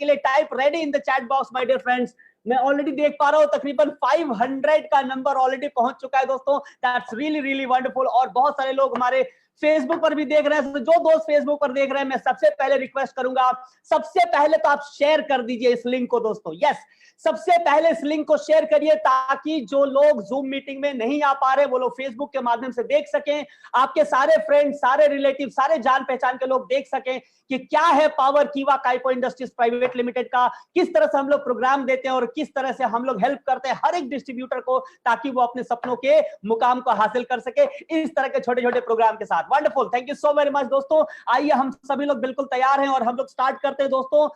के लिए type ready in the chat box my dear friends. मैं ऑलरेडी देख पा रहा हूं तकरीबन 500 का नंबर ऑलरेडी पहुंच चुका है दोस्तों। That's really really wonderful. और बहुत सारे लोग हमारे फेसबुक पर भी देख रहे हैं। तो जो दोस्त फेसबुक पर देख रहे हैं, मैं सबसे पहले रिक्वेस्ट करूंगा, सबसे पहले तो आप शेयर कर दीजिए इस लिंक को दोस्तों। यस, सबसे पहले इस लिंक को शेयर करिए ताकि जो लोग जूम मीटिंग में नहीं आ पा रहे वो लोग फेसबुक के माध्यम से देख सकें। आपके सारे फ्रेंड्स, सारे रिलेटिव, सारे जान पहचान के लोग देख सकें कि क्या है पावर कीवा काइपो इंडस्ट्रीज प्राइवेट लिमिटेड का, किस तरह से हम लोग प्रोग्राम देते हैं और किस तरह से हम लोग हेल्प करते हैं हर एक डिस्ट्रीब्यूटर को ताकि वो अपने सपनों के मुकाम को हासिल कर सके इस तरह के छोटे छोटे प्रोग्राम के साथ। Wonderful, thank you so very much दोस्तों। आइए हम सभी लोग बिल्कुल तैयार हैं और हम लोग स्टार्ट करते हैं दोस्तों।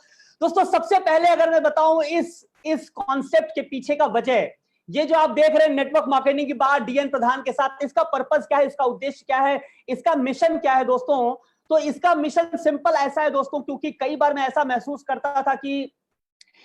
सबसे पहले अगर मैं बताऊं इस कॉन्सेप्ट के पीछे का वजह, ये जो आप देख रहे हैं नेटवर्क मार्केटिंग की बात डीएन प्रधान के साथ, इसका पर्पस क्या है, इसका उद्देश्य क्या है, इसका मिशन क्या है दोस्तों। तो इसका मिशन सिंपल ऐसा है दोस्तों, क्योंकि कई बार मैं ऐसा महसूस करता था कि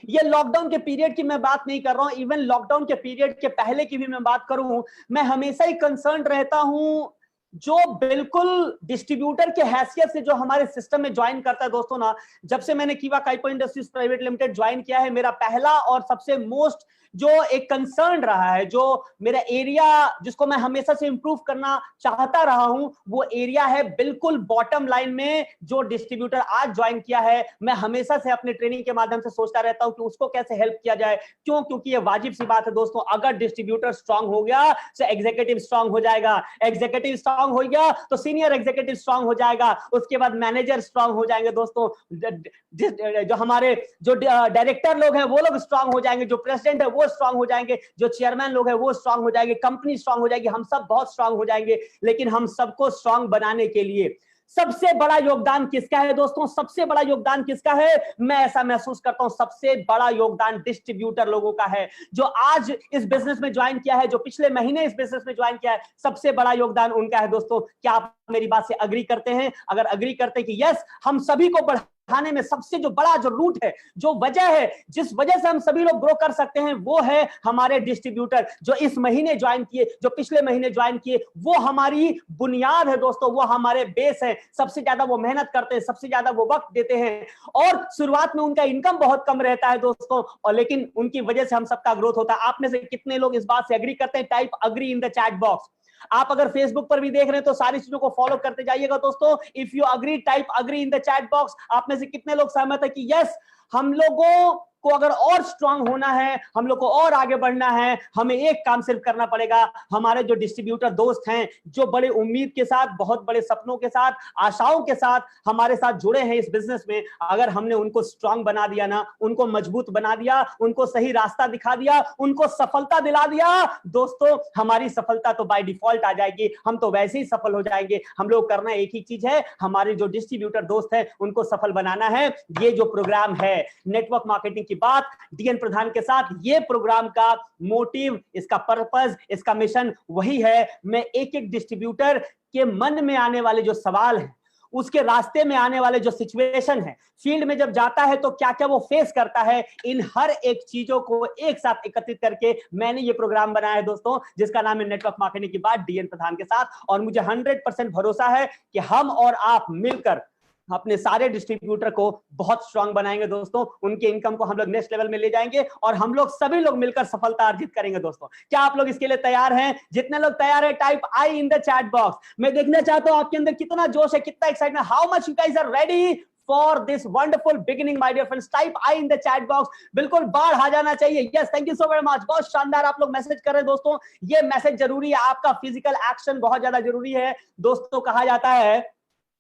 ये लॉकडाउन के पीरियड की मैं बात नहीं कर रहा हूं, इवन लॉकडाउन के पीरियड के पहले की भी मैं बात करूं, मैं हमेशा ही कंसर्न रहता हूं जो बिल्कुल डिस्ट्रीब्यूटर के हैसियत से जो हमारे सिस्टम में ज्वाइन करता है दोस्तों ना। जब से मैंने कीवा काइपो इंडस्ट्रीज प्राइवेट लिमिटेड ज्वाइन किया है, मेरा पहला और सबसे मोस्ट जो एक कंसर्न रहा है, जो मेरा एरिया जिसको मैं हमेशा से इंप्रूव करना चाहता रहा हूं, वो एरिया है बिल्कुल बॉटम लाइन में जो डिस्ट्रीब्यूटर आज ज्वाइन किया है। मैं हमेशा से अपने ट्रेनिंग के माध्यम से सोचता रहता हूं कि उसको कैसे हेल्प किया जाए। क्यों? क्योंकि ये वाजिब सी बात है दोस्तों, अगर डिस्ट्रीब्यूटर स्ट्रांग हो गया तो एग्जीक्यूटिव स्ट्रांग हो जाएगा, एग्जीक्यूटिव स्ट्रांग हो गया तो सीनियर एग्जीक्यूटिव स्ट्रांग हो जाएगा, उसके बाद मैनेजर स्ट्रांग हो जाएंगे दोस्तों, जो हमारे जो डायरेक्टर लोग हैं वो लोग स्ट्रांग हो जाएंगे, जो प्रेसिडेंट है वो स्ट्रांग हो जाएंगे, जो चेयरमैन लोग हैं वो स्ट्रांग हो जाएंगे, कंपनी स्ट्रांग हो जाएगी, हम सब बहुत स्ट्रांग हो जाएंगे। लेकिन हम सबको स्ट्रांग बनाने के लिए सबसे बड़ा योगदान किसका है दोस्तों? सबसे बड़ा योगदान किसका है? मैं ऐसा महसूस करता हूं सबसे बड़ा योगदान डिस्ट्रीब्यूटर लोगों का है, जो आज इस बिजनेस में ज्वाइन किया है, जो पिछले महीने इस बिजनेस में ज्वाइन किया है, सबसे बड़ा योगदान उनका है दोस्तों। क्या आप मेरी बात से अग्री करते हैं? अगर अग्री करते हैं कि यस, हम सभी को बढ़ाने में सबसे जो बड़ा जो रूट है, जो वजह है, जिस वजह से हम सभी लोग ग्रो कर सकते हैं, वो है हमारे डिस्ट्रीब्यूटर जो इस महीने ज्वाइन किए, जो पिछले महीने ज्वाइन किए। वो हमारी बुनियाद है दोस्तों, वो हमारे बेस है। सबसे ज्यादा वो मेहनत करते हैं, सबसे ज्यादा वो वक्त देते हैं और शुरुआत में उनका इनकम बहुत कम रहता है दोस्तों, और लेकिन उनकी वजह से हम सबका ग्रोथ होता है। आप में से कितने लोग इस बात से एग्री करते हैं? Type agree in the chat box. आप अगर फेसबुक पर भी देख रहे हैं तो सारी चीजों को फॉलो करते जाइएगा दोस्तों। If you agree, type agree in the chat box. आप में से कितने लोग सहमत है कि यस, हम लोगों को अगर और स्ट्रांग होना है, हम लोग को और आगे बढ़ना है, हमें एक काम सिर्फ करना पड़ेगा। हमारे जो डिस्ट्रीब्यूटर दोस्त हैं, जो बड़े उम्मीद के साथ, बहुत बड़े सपनों के साथ, आशाओं के साथ हमारे साथ जुड़े हैं इस बिजनेस में, अगर हमने उनको स्ट्रांग बना दिया ना, उनको मजबूत बना दिया, उनको सही रास्ता दिखा दिया, उनको सफलता दिला दिया दोस्तों, हमारी सफलता तो बाय डिफॉल्ट आ जाएगी। हम तो वैसे ही सफल हो जाएंगे। हम लोग करना एक ही चीज है, हमारे जो डिस्ट्रीब्यूटर दोस्त हैं उनको सफल बनाना है। ये जो प्रोग्राम है नेटवर्क मार्केटिंग की बात डीएन प्रधान के साथ, ये प्रोग्राम का मोटिव, इसका पर्पस, इसका मिशन वही है। मैं एक एक डिस्ट्रीब्यूटर के मन में आने वाले जो सवाल हैं, उसके रास्ते में आने वाले जो सिचुएशन है, फील्ड में जब जाता है तो क्या क्या वो फेस करता है, इन हर एक चीजों को एक साथ एकत्रित करके मैंने ये प्रोग्राम बनाया है दोस्तों, जिसका नाम है नेटवर्क मार्केटिंग की बात डीएन प्रधान के साथ। और मुझे 100% भरोसा है कि हम और आप मिलकर अपने सारे डिस्ट्रीब्यूटर को बहुत स्ट्रांग बनाएंगे दोस्तों। उनके इनकम को हम लोग नेक्स्ट लेवल में ले जाएंगे और हम लोग सभी लोग मिलकर सफलता अर्जित करेंगे दोस्तों। क्या आप लोग इसके लिए तैयार हैं? जितने लोग तैयार हैं type I in the chat box. मैं देखना चाहता हूं आपके अंदर कितना जोश है, कितना excitement, how much you guys are ready for this wonderful beginning my dear friends. Type I in the chat box. बिल्कुल बाढ़ आ जाना चाहिए। Yes, thank you so very much. बहुत शानदार आप लोग मैसेज कर रहे हैं दोस्तों। ये मैसेज जरूरी है, आपका फिजिकल एक्शन बहुत ज्यादा जरूरी है दोस्तों। कहा जाता है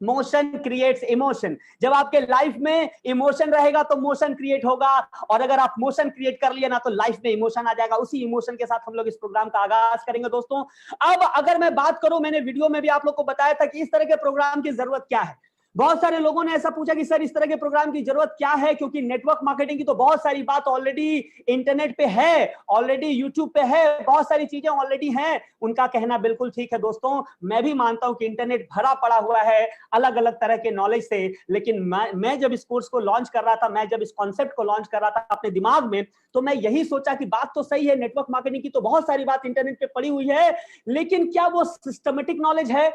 मोशन क्रिएट्स इमोशन। जब आपके लाइफ में इमोशन रहेगा तो मोशन क्रिएट होगा, और अगर आप मोशन क्रिएट कर लिए ना तो लाइफ में इमोशन आ जाएगा। उसी इमोशन के साथ हम लोग इस प्रोग्राम का आगाज करेंगे दोस्तों। अब अगर मैं बात करूं, मैंने वीडियो में भी आप लोग को बताया था कि इस तरह के प्रोग्राम की जरूरत क्या है। बहुत सारे लोगों ने ऐसा पूछा कि सर इस तरह के प्रोग्राम की जरूरत क्या है, क्योंकि नेटवर्क मार्केटिंग की तो बहुत सारी बात ऑलरेडी इंटरनेट पे है, ऑलरेडी यूट्यूब पे है, बहुत सारी चीजें ऑलरेडी हैं। उनका कहना बिल्कुल ठीक है दोस्तों। मैं भी मानता हूं कि इंटरनेट भरा पड़ा हुआ है अलग अलग तरह के नॉलेज से, लेकिन मैं जब इस कोर्स को लॉन्च कर रहा था, मैं जब इस कॉन्सेप्ट को लॉन्च कर रहा था अपने दिमाग में, तो मैं यही सोचा कि बात तो सही है, नेटवर्क मार्केटिंग की तो बहुत सारी बात इंटरनेट पे पड़ी हुई है, लेकिन क्या वो सिस्टमेटिक नॉलेज है?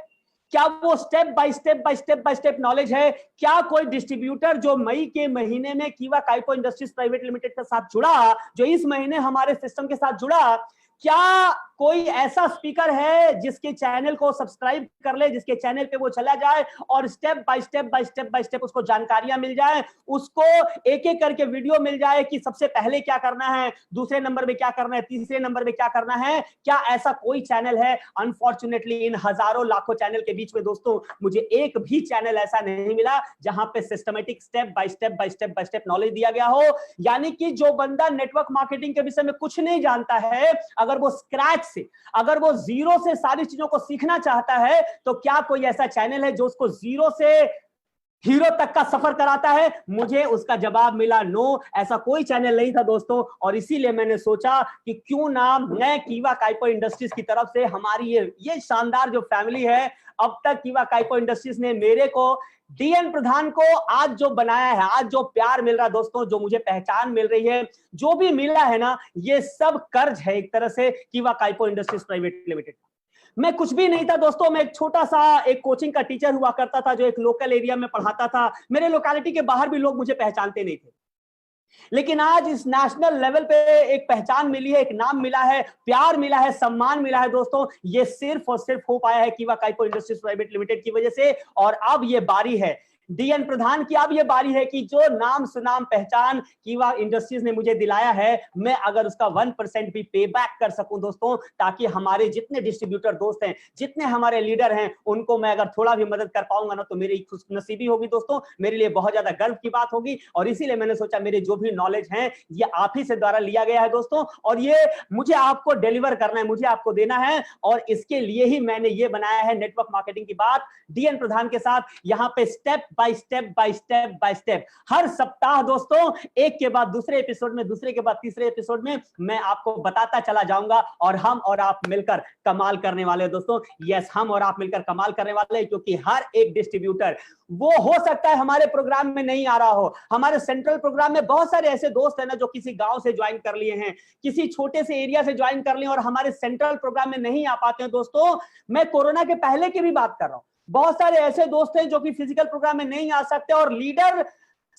क्या वो स्टेप बाय स्टेप नॉलेज है? क्या कोई डिस्ट्रीब्यूटर जो मई के महीने में कीवा काइपो इंडस्ट्रीज प्राइवेट लिमिटेड के साथ जुड़ा, जो इस महीने हमारे सिस्टम के साथ जुड़ा, क्या कोई ऐसा स्पीकर है जिसके चैनल को सब्सक्राइब कर ले, जिसके चैनल पे वो चला जाए और स्टेप बाय स्टेप उसको जानकारियां मिल जाए, उसको एक एक करके वीडियो मिल जाए कि सबसे पहले क्या करना है, दूसरे नंबर में क्या करना है, तीसरे नंबर में क्या करना है? क्या ऐसा कोई चैनल है? अनफॉर्चुनेटली इन हजारों लाखों चैनल के बीच में दोस्तों मुझे एक भी चैनल ऐसा नहीं मिला जहां पे systematic step by step knowledge दिया गया हो। यानी कि जो बंदा नेटवर्क मार्केटिंग के विषय में कुछ नहीं जानता है, अगर वो स्क्रैच से, अगर वो जीरो से सारी चीजों को सीखना चाहता है, तो क्या कोई ऐसा चैनल है जो उसको जीरो से हीरो तक का सफर कराता है? मुझे उसका जवाब मिला नो, ऐसा कोई चैनल नहीं था दोस्तों। और इसीलिए मैंने सोचा कि क्यों ना मैं कीवा काइपो इंडस्ट्रीज की तरफ से, हमारी ये शानदार जो फैमिली है, अब तक कीवा काइपो इंडस्ट्रीज ने मेरे को, डीएन प्रधान को आज जो बनाया है, आज जो प्यार मिल रहा है दोस्तों, जो मुझे पहचान मिल रही है, जो भी मिला है ना, ये सब कर्ज है एक तरह से कीवा काइपो इंडस्ट्रीज प्राइवेट लिमिटेड। मैं कुछ भी नहीं था दोस्तों, मैं एक छोटा सा एक कोचिंग का टीचर हुआ करता था जो एक लोकल एरिया में पढ़ाता था। मेरे लोकेलिटी के बाहर भी लोग मुझे पहचानते नहीं थे, लेकिन आज इस नेशनल लेवल पे एक पहचान मिली है, एक नाम मिला है, प्यार मिला है, सम्मान मिला है दोस्तों। ये सिर्फ और सिर्फ हो पाया है कीवा काइपो इंडस्ट्रीज प्राइवेट लिमिटेड की वजह से। और अब ये बारी है डीएन प्रधान की, अब ये बारी है कि जो नाम सुनाम पहचान कीवा इंडस्ट्रीज ने मुझे दिलाया है, मैं अगर उसका 1% भी पे बैक कर सकूं दोस्तों, ताकि हमारे जितने डिस्ट्रीब्यूटर दोस्त हैं, जितने हमारे लीडर हैं, उनको मैं अगर थोड़ा भी मदद कर पाऊंगा ना, तो मेरी खुशनसीबी होगी दोस्तों, मेरे लिए बहुत ज्यादा गर्व की बात होगी। और इसीलिए मैंने सोचा मेरे जो भी नॉलेज है ये आप ही से द्वारा लिया गया है दोस्तों, और ये मुझे आपको डिलीवर करना है, मुझे आपको देना है। और इसके लिए ही मैंने ये बनाया है नेटवर्क मार्केटिंग की बात डीएन प्रधान के साथ, यहाँ पे स्टेप बाय स्टेप हर सप्ताह दोस्तों, एक के बाद दूसरे एपिसोड में, दूसरे के बाद तीसरे एपिसोड में मैं आपको बताता चला जाऊंगा। और हम और आप मिलकर कमाल करने वाले हैं दोस्तों। यस, हम और आप मिलकर कमाल करने वाले हैं, क्योंकि हर एक डिस्ट्रीब्यूटर, वो हो सकता है हमारे प्रोग्राम में नहीं आ रहा हो, हमारे सेंट्रल प्रोग्राम में बहुत सारे ऐसे दोस्त हैं ना जो किसी गांव से ज्वाइन कर लिए हैं, किसी छोटे से एरिया से ज्वाइन कर लिए और हमारे सेंट्रल प्रोग्राम में नहीं आ पाते हैं दोस्तों। मैं कोरोना के पहले की भी बात कर रहा हूं, बहुत सारे ऐसे दोस्त हैं जो कि फिजिकल प्रोग्राम में नहीं आ सकते, और लीडर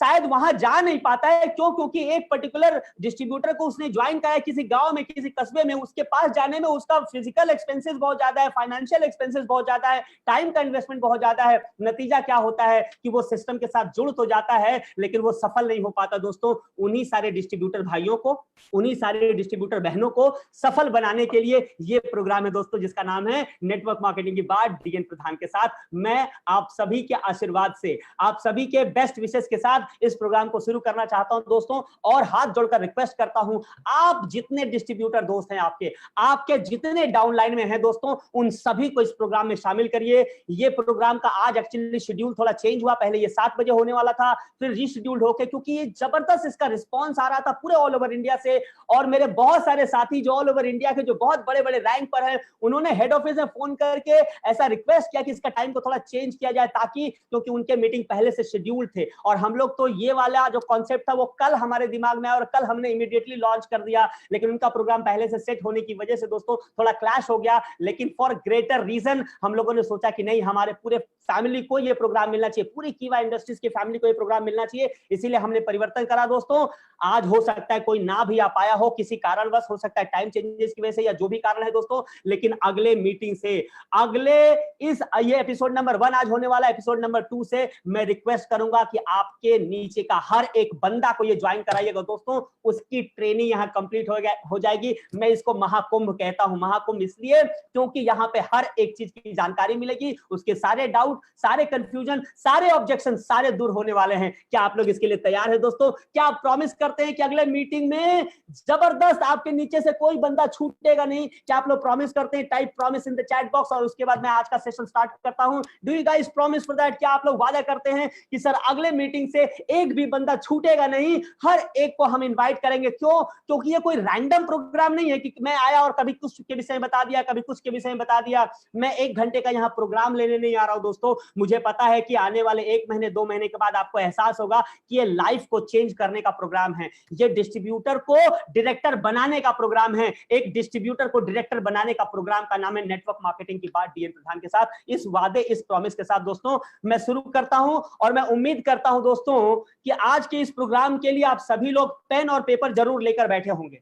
शायद वहां जा नहीं पाता है। क्यों? क्योंकि एक पर्टिकुलर डिस्ट्रीब्यूटर को उसने ज्वाइन करा है किसी गांव में, किसी कस्बे में, उसके पास जाने में उसका फिजिकल एक्सपेंसेस बहुत ज्यादा है, फाइनेंशियल एक्सपेंसेस बहुत ज्यादा है, टाइम का इन्वेस्टमेंट बहुत ज्यादा है। नतीजा क्या होता है कि वो सिस्टम के साथ जुड़ तो जाता है, लेकिन वो सफल नहीं हो पाता दोस्तों। उन्हीं सारे डिस्ट्रीब्यूटर भाइयों को, उन्हीं सारे डिस्ट्रीब्यूटर बहनों को सफल बनाने के लिए ये प्रोग्राम है दोस्तों, जिसका नाम है नेटवर्क मार्केटिंग की बात डीएन प्रधान के साथ। मैं आप सभी के आशीर्वाद से, आप सभी के बेस्ट विशेष के साथ इस प्रोग्राम को शुरू करना चाहता हूं दोस्तों। और हाथ जोड़कर रिक्वेस्ट करता हूं, आप जितने डिस्ट्रीब्यूटर दोस्त हैं, आपके जितने डाउनलाइन में हैं दोस्तों, उन सभी को इस प्रोग्राम में शामिल करिए। ये प्रोग्राम का आज एक्चुअली शेड्यूल थोड़ा चेंज हुआ, पहले ये 7 बजे होने वाला था, फिर रीशेड्यूल्ड होके, क्योंकि ये जबरदस्त इसका रिस्पॉन्स आ रहा था पूरे ऑल ओवर इंडिया से। और मेरे बहुत सारे साथी जो ऑल ओवर इंडिया के, जो बहुत बड़े बड़े रैंक पर हैं, उन्होंने हेड ऑफिस में फोन करके ऐसा रिक्वेस्ट किया कि इसका टाइम को थोड़ा चेंज किया जाए, ताकि, क्योंकि उनके मीटिंग पहले से शेड्यूल्ड थे। और हम लोग तो ये वाला जो कॉन्सेप्ट था वो कल हमारे दिमाग में आया और कल हमने इमीडिएटली लॉन्च कर दिया, लेकिन उनका प्रोग्राम पहले से सेट होने की वजह से दोस्तों थोड़ा क्लैश हो गया। लेकिन फॉर ग्रेटर रीजन हम लोगों ने सोचा कि नहीं, हमारे पूरे फैमिली को ये प्रोग्राम मिलना चाहिए, पूरी कीवा इंडस्ट्रीज की फैमिली को ये प्रोग्राम मिलना चाहिए, इसीलिए हमने परिवर्तन करा दोस्तों। आज हो सकता है कोई ना भी आ पाया हो, किसी कारणवश, हो सकता है टाइम चेंजेस की वजह से या जो भी कारण है दोस्तों, लेकिन अगले मीटिंग से, अगले ये एपिसोड नंबर 1 आज होने वाला, एपिसोड नंबर 2 से मैं रिक्वेस्ट करूंगा कि आपके नीचे का हर एक बंदा को ये ज्वाइन कराइएगा दोस्तों। उसकी ट्रेनिंग यहाँ कंप्लीट हो जाएगी। मैं इसको महाकुंभ कहता हूं। महाकुंभ इसलिए क्योंकि यहाँ पे हर एक चीज की जानकारी मिलेगी, उसके सारे डाउट, सारे कंफ्यूजन, सारे ऑब्जेक्शन सारे दूर होने वाले हैं। क्या आप लोग इसके लिए तैयार है दोस्तों? क्या आप प्रॉमिस करते हैं कि अगले मीटिंग में जबरदस्त आपके नीचे से कोई बंदा छूटेगा नहीं? क्या आप लोग प्रॉमिस करते हैं? Type promise in the chat box, और उसके बाद मैं आज का सेशन स्टार्ट करता हूं। Do you guys promise for that? क्या आप लोग वादा करते हैं कि सर अगले मीटिंग से एक भी बंदा छूटेगा नहीं, हर एक को हम इनवाइट करेंगे। क्यों? क्योंकि ये कोई रैंडम प्रोग्राम नहीं है कि मैं आया और कभी कुछ के विषय में बता दिया, कभी कुछ के विषय में बता दिया। मैं 1 घंटे का यहाँ प्रोग्राम लेने नहीं आ रहा हूं दोस्तों। मुझे पता है कि आने वाले 1 महीने 2 महीने के बाद आपको एहसास होगा कि ये लाइफ को चेंज करने का प्रोग्राम है, ये डिस्ट्रीब्यूटर को डायरेक्टर बनाने का प्रोग्राम है। एक डिस्ट्रीब्यूटर को डायरेक्टर बनाने का प्रोग्राम का नाम है नेटवर्क मार्केटिंग की बात डीएन प्रधान के साथ। इस वादे, इस प्रॉमिस के साथ दोस्तों मैं शुरू करता हूं और मैं उम्मीद करता हूं दोस्तों कि आज के इस प्रोग्राम के लिए आप सभी लोग पेन और पेपर जरूर लेकर बैठे होंगे,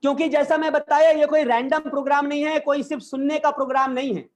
क्योंकि जैसा मैं बताया ये कोई रैंडम प्रोग्राम नहीं है, कोई सिर्फ सुनने का प्रोग्राम नहीं है,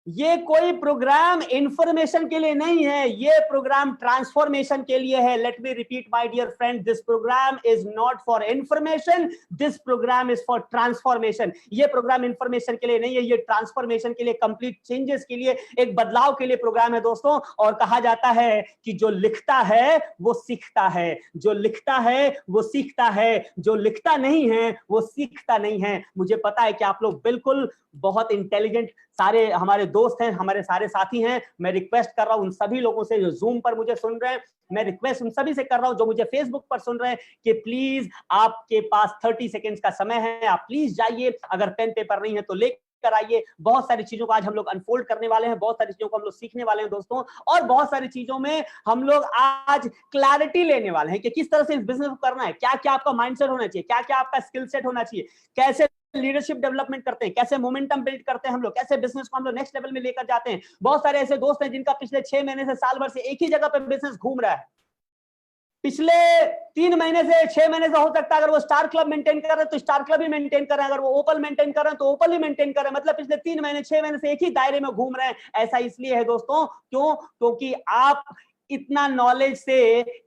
ये कोई प्रोग्राम इंफॉर्मेशन के लिए नहीं है, ये प्रोग्राम ट्रांसफॉर्मेशन के लिए है। Let me repeat my dear friend, this programme is not for information, this programme is for transformation. ये प्रोग्राम इंफॉर्मेशन के लिए नहीं है, ये ट्रांसफॉर्मेशन के लिए, कंप्लीट चेंजेस के लिए, एक बदलाव के लिए प्रोग्राम है दोस्तों। और कहा जाता है कि जो लिखता है वो सीखता है, जो लिखता है वो सीखता है, जो लिखता नहीं है वो सीखता नहीं है। मुझे पता है कि आप लोग बिल्कुल बहुत इंटेलिजेंट सारे हमारे दोस्त हैं, हमारे सारे साथी हैं। मैं रिक्वेस्ट कर रहा हूं उन सभी लोगों से जो जूम पर मुझे सुन रहे हैं, मैं रिक्वेस्ट उन सभी से कर रहा हूं जो मुझे फेसबुक पर सुन रहे हैं कि प्लीज आपके पास 30 सेकेंड्स का समय है, आप प्लीज जाइए, अगर पेन पेपर नहीं है तो लेकर आइए। बहुत सारी चीजों को आज हम लोग अनफोल्ड करने वाले हैं, बहुत सारी चीजों को हम लोग सीखने वाले हैं दोस्तों, और बहुत सारी चीजों में हम लोग आज क्लैरिटी लेने वाले हैं कि किस तरह से इस बिजनेस को करना है, क्या क्या आपका माइंडसेट होना चाहिए, क्या क्या आपका स्किल सेट होना चाहिए, कैसे लीडरशिप डेवलपमेंट करते हैं, कैसे मोमेंटम बिल्ड करते हैं हम लोग, कैसे बिजनेस को हम लोग नेक्स्ट लेवल में लेकर जाते हैं। बहुत सारे ऐसे दोस्त हैं जिनका पिछले 6 महीने से साल भर से एक ही जगह पे बिजनेस घूम रहा है। पिछले 3 महीने से 6 महीने से हो सकता है अगर वो स्टार क्लब मेंटेन कर रहे हैं तो स्टार क्लब ही मेंटेन कर रहे हैं, अगर वो ओपल मेंटेन कर रहे हैं तो ओपल ही मेंटेन कर रहे हैं। मतलब पिछले 3 महीने 6 महीने से एक ही दायरे में घूम रहे हैं। ऐसा इसलिए है दोस्तों, क्यों? क्योंकि आप इतना नॉलेज से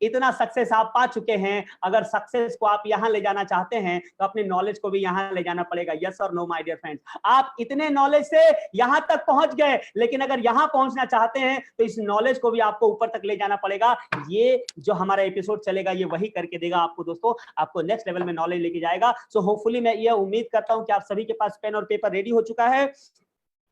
इतना सक्सेस आप पा चुके हैं। अगर सक्सेस को आप यहां ले जाना चाहते हैं तो अपने नॉलेज को भी यहां ले जाना पड़ेगा। यस और नो माय डियर फ्रेंड्स, आप इतने नॉलेज से यहां तक पहुंच गए, लेकिन अगर यहां पहुंचना चाहते हैं तो इस नॉलेज को भी आपको ऊपर तक ले जाना पड़ेगा। ये जो हमारा एपिसोड चलेगा ये वही करके देगा आपको दोस्तों, आपको नेक्स्ट लेवल में नॉलेज लेके जाएगा। सो होपफुली मैं ये उम्मीद करता हूं कि आप सभी के पास पेन और पेपर रेडी हो चुका है।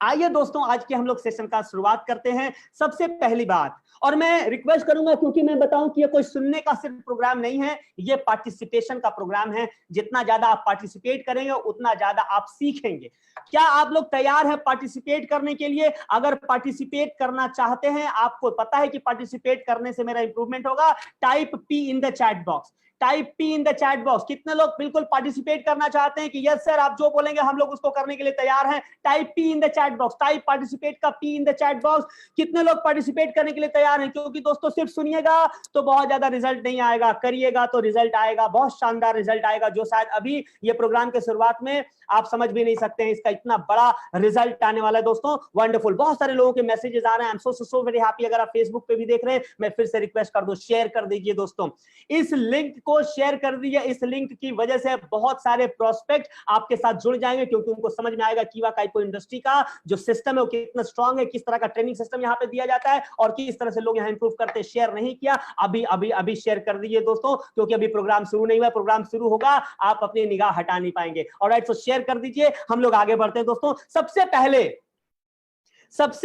आइए दोस्तों आज के हम लोग सेशन का शुरुआत करते हैं। सबसे पहली बात, और मैं रिक्वेस्ट करूंगा क्योंकि मैं बताऊं कि ये कोई सुनने का सिर्फ प्रोग्राम नहीं है, ये पार्टिसिपेशन का प्रोग्राम है। जितना ज्यादा आप पार्टिसिपेट करेंगे उतना ज्यादा आप सीखेंगे। क्या आप लोग तैयार हैं पार्टिसिपेट करने के लिए? अगर पार्टिसिपेट करना चाहते हैं, आपको पता है कि पार्टिसिपेट करने से मेरा इंप्रूवमेंट होगा, type P in the chat box, type P in the chat box. कितने लोग बिल्कुल पार्टिसिपेट करना चाहते हैं कि यस सर आप जो बोलेंगे हम लोग उसको करने के लिए तैयार हैं? Type P in the chat box, type participate का P in the chat box. कितने लोग पार्टिसिपेट करने के लिए तैयार हैं? क्योंकि दोस्तों सिर्फ सुनिएगा तो बहुत ज्यादा रिजल्ट नहीं आएगा, करिएगा तो रिजल्ट आएगा, बहुत शानदार रिजल्ट आएगा, जो शायद अभी ये प्रोग्राम के शुरुआत में आप समझ भी नहीं सकते हैं। इसका इतना बड़ा रिजल्ट आने वाला है दोस्तों, वंडरफुल। बहुत सारे लोगों के मैसेजेस आ रहे हैं, I am so very happy. अगर आप फेसबुक पे भी देख रहे हैं, मैं फिर से रिक्वेस्ट कर दूं, शेयर कर दीजिए दोस्तों, इस लिंक को शेयर कर दीजिए। इस लिंक की वजह से बहुत सारे प्रोस्पेक्ट आपके साथ जुड़ जाएंगे, क्योंकि उनको समझ में आएगा कीवा काइपो इंडस्ट्री का जो सिस्टम है वो कितना स्ट्रांग है, किस तरह का ट्रेनिंग सिस्टम यहाँ पे दिया जाता है और किस तरह से लोग यहाँ इंप्रूव करते हैं। शेयर नहीं किया अभी अभी अभी शेयर कर दीजिए दोस्तों, क्योंकि अभी प्रोग्राम शुरू नहीं हुआ, प्रोग्राम शुरू होगा आप अपनी निगाह हटा नहीं पाएंगे। ऑलराइट, सो शेयर कर दीजिए, हम लोग आगे बढ़ते हैं दोस्तों। सबसे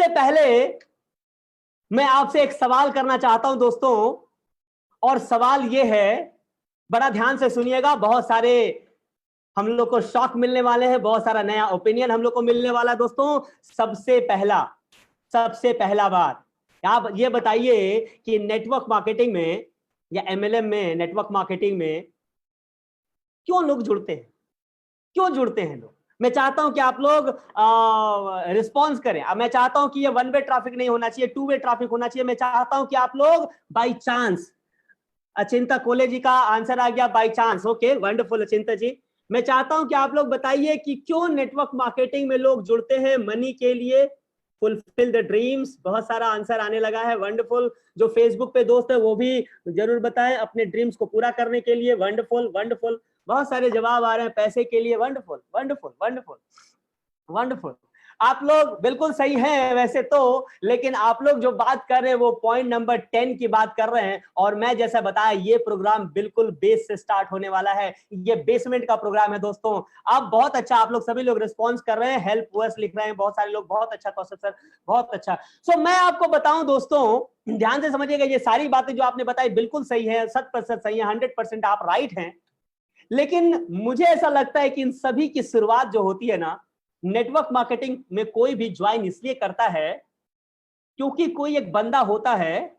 पहले मैं आपसे एक सवाल करना चाहता हूं दोस्तों, और सवाल यह है, बड़ा ध्यान से सुनिएगा, बहुत सारे हम लोग को शॉक मिलने वाले हैं, बहुत सारा नया ओपिनियन हम लोग को मिलने वाला है दोस्तों। सबसे पहला बात आप ये बताइए कि नेटवर्क मार्केटिंग में या एमएलएम में, नेटवर्क मार्केटिंग में क्यों लोग जुड़ते हैं? क्यों जुड़ते हैं लोग? मैं चाहता हूं कि आप लोग रिस्पॉन्स करें। अब मैं चाहता हूं कि ये 1 वे ट्रैफिक नहीं होना चाहिए, 2 वे ट्रैफिक होना चाहिए। मैं चाहता हूं कि आप लोग बाई चांस, अचिंता कोले जी का आंसर आ गया, बाई चांस। ओके, वंडरफुल अचिंता जी। मैं चाहता हूं कि आप लोग बताइए कि क्यों नेटवर्क मार्केटिंग में लोग जुड़ते हैं? मनी के लिए, फुलफिल द ड्रीम्स। बहुत सारा आंसर आने लगा है, वंडरफुल। जो फेसबुक पे दोस्त है वो भी जरूर बताएं, अपने ड्रीम्स को पूरा करने के लिए। वंडरफुल वंडरफुल, बहुत सारे जवाब आ रहे हैं। पैसे के लिए, वंडरफुल वंडरफुल वंडरफुल वंडरफुल। आप लोग बिल्कुल सही हैं वैसे तो, लेकिन आप लोग जो बात कर रहे हैं वो पॉइंट नंबर 10 की बात कर रहे हैं। और मैं जैसा बताया ये प्रोग्राम बिल्कुल बेस से स्टार्ट होने वाला है, ये बेसमेंट का प्रोग्राम है दोस्तों। आप बहुत अच्छा, आप लोग सभी लोग रिस्पॉन्स कर रहे हैं, हेल्प वर्स लिख रहे हैं बहुत सारे लोग, बहुत अच्छा कौशल सर, बहुत अच्छा। सो मैं आपको बताऊं दोस्तों, ध्यान से समझिएगा, ये सारी बातें जो आपने बताई बिल्कुल सही है, 100% सही है, 100% आप राइट हैं। लेकिन मुझे ऐसा लगता है कि इन सभी की शुरुआत जो होती है ना, नेटवर्क मार्केटिंग में कोई भी ज्वाइन इसलिए करता है क्योंकि कोई एक बंदा होता है,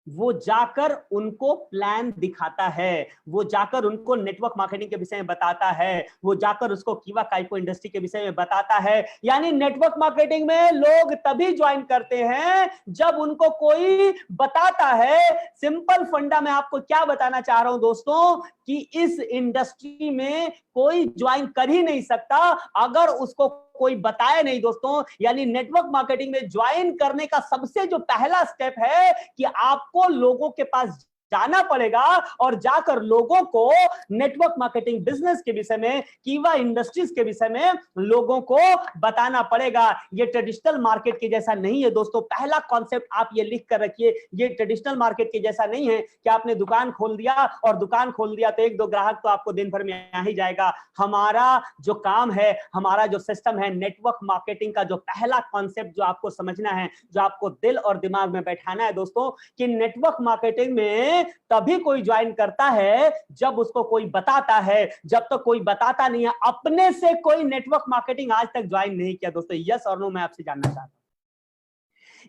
वो जाकर उनको प्लान दिखाता है, वो जाकर उनको नेटवर्क मार्केटिंग के विषय में बताता है, वो जाकर उसको कीवा काइको इंडस्ट्री के विषय में बताता है। यानी नेटवर्क मार्केटिंग में लोग तभी ज्वाइन करते हैं जब उनको कोई बताता है। सिंपल फंडा मैं आपको क्या बताना चाह रहा हूं दोस्तों, कि इस इंडस्ट्री में कोई ज्वाइन कर ही नहीं सकता अगर उसको कोई बताए नहीं दोस्तों। यानी नेटवर्क मार्केटिंग में ज्वाइन करने का सबसे जो पहला स्टेप है कि आपको लोगों के पास जाना पड़ेगा और जाकर लोगों को नेटवर्क मार्केटिंग बिजनेस के विषय में, कीवा इंडस्ट्रीज के विषय में लोगों को बताना पड़ेगा। ये ट्रेडिशनल मार्केट के जैसा नहीं है दोस्तों। पहला कॉन्सेप्ट आप ये लिख कर रखिए, ये ट्रेडिशनल मार्केट के जैसा नहीं है कि आपने दुकान खोल दिया और दुकान खोल दिया तो एक दो ग्राहक तो आपको दिन भर में आ ही जाएगा। हमारा जो काम है, हमारा जो सिस्टम है, नेटवर्क मार्केटिंग का जो पहला कॉन्सेप्ट जो आपको समझना है, जो आपको दिल और दिमाग में बैठाना है दोस्तों, कि नेटवर्क मार्केटिंग में तभी कोई ज्वाइन करता है जब उसको कोई बताता है। जब तक तो कोई बताता नहीं है, अपने से कोई नेटवर्क मार्केटिंग आज तक ज्वाइन नहीं किया दोस्तों। यस और नो मैं आपसे जानना चाहता हूं।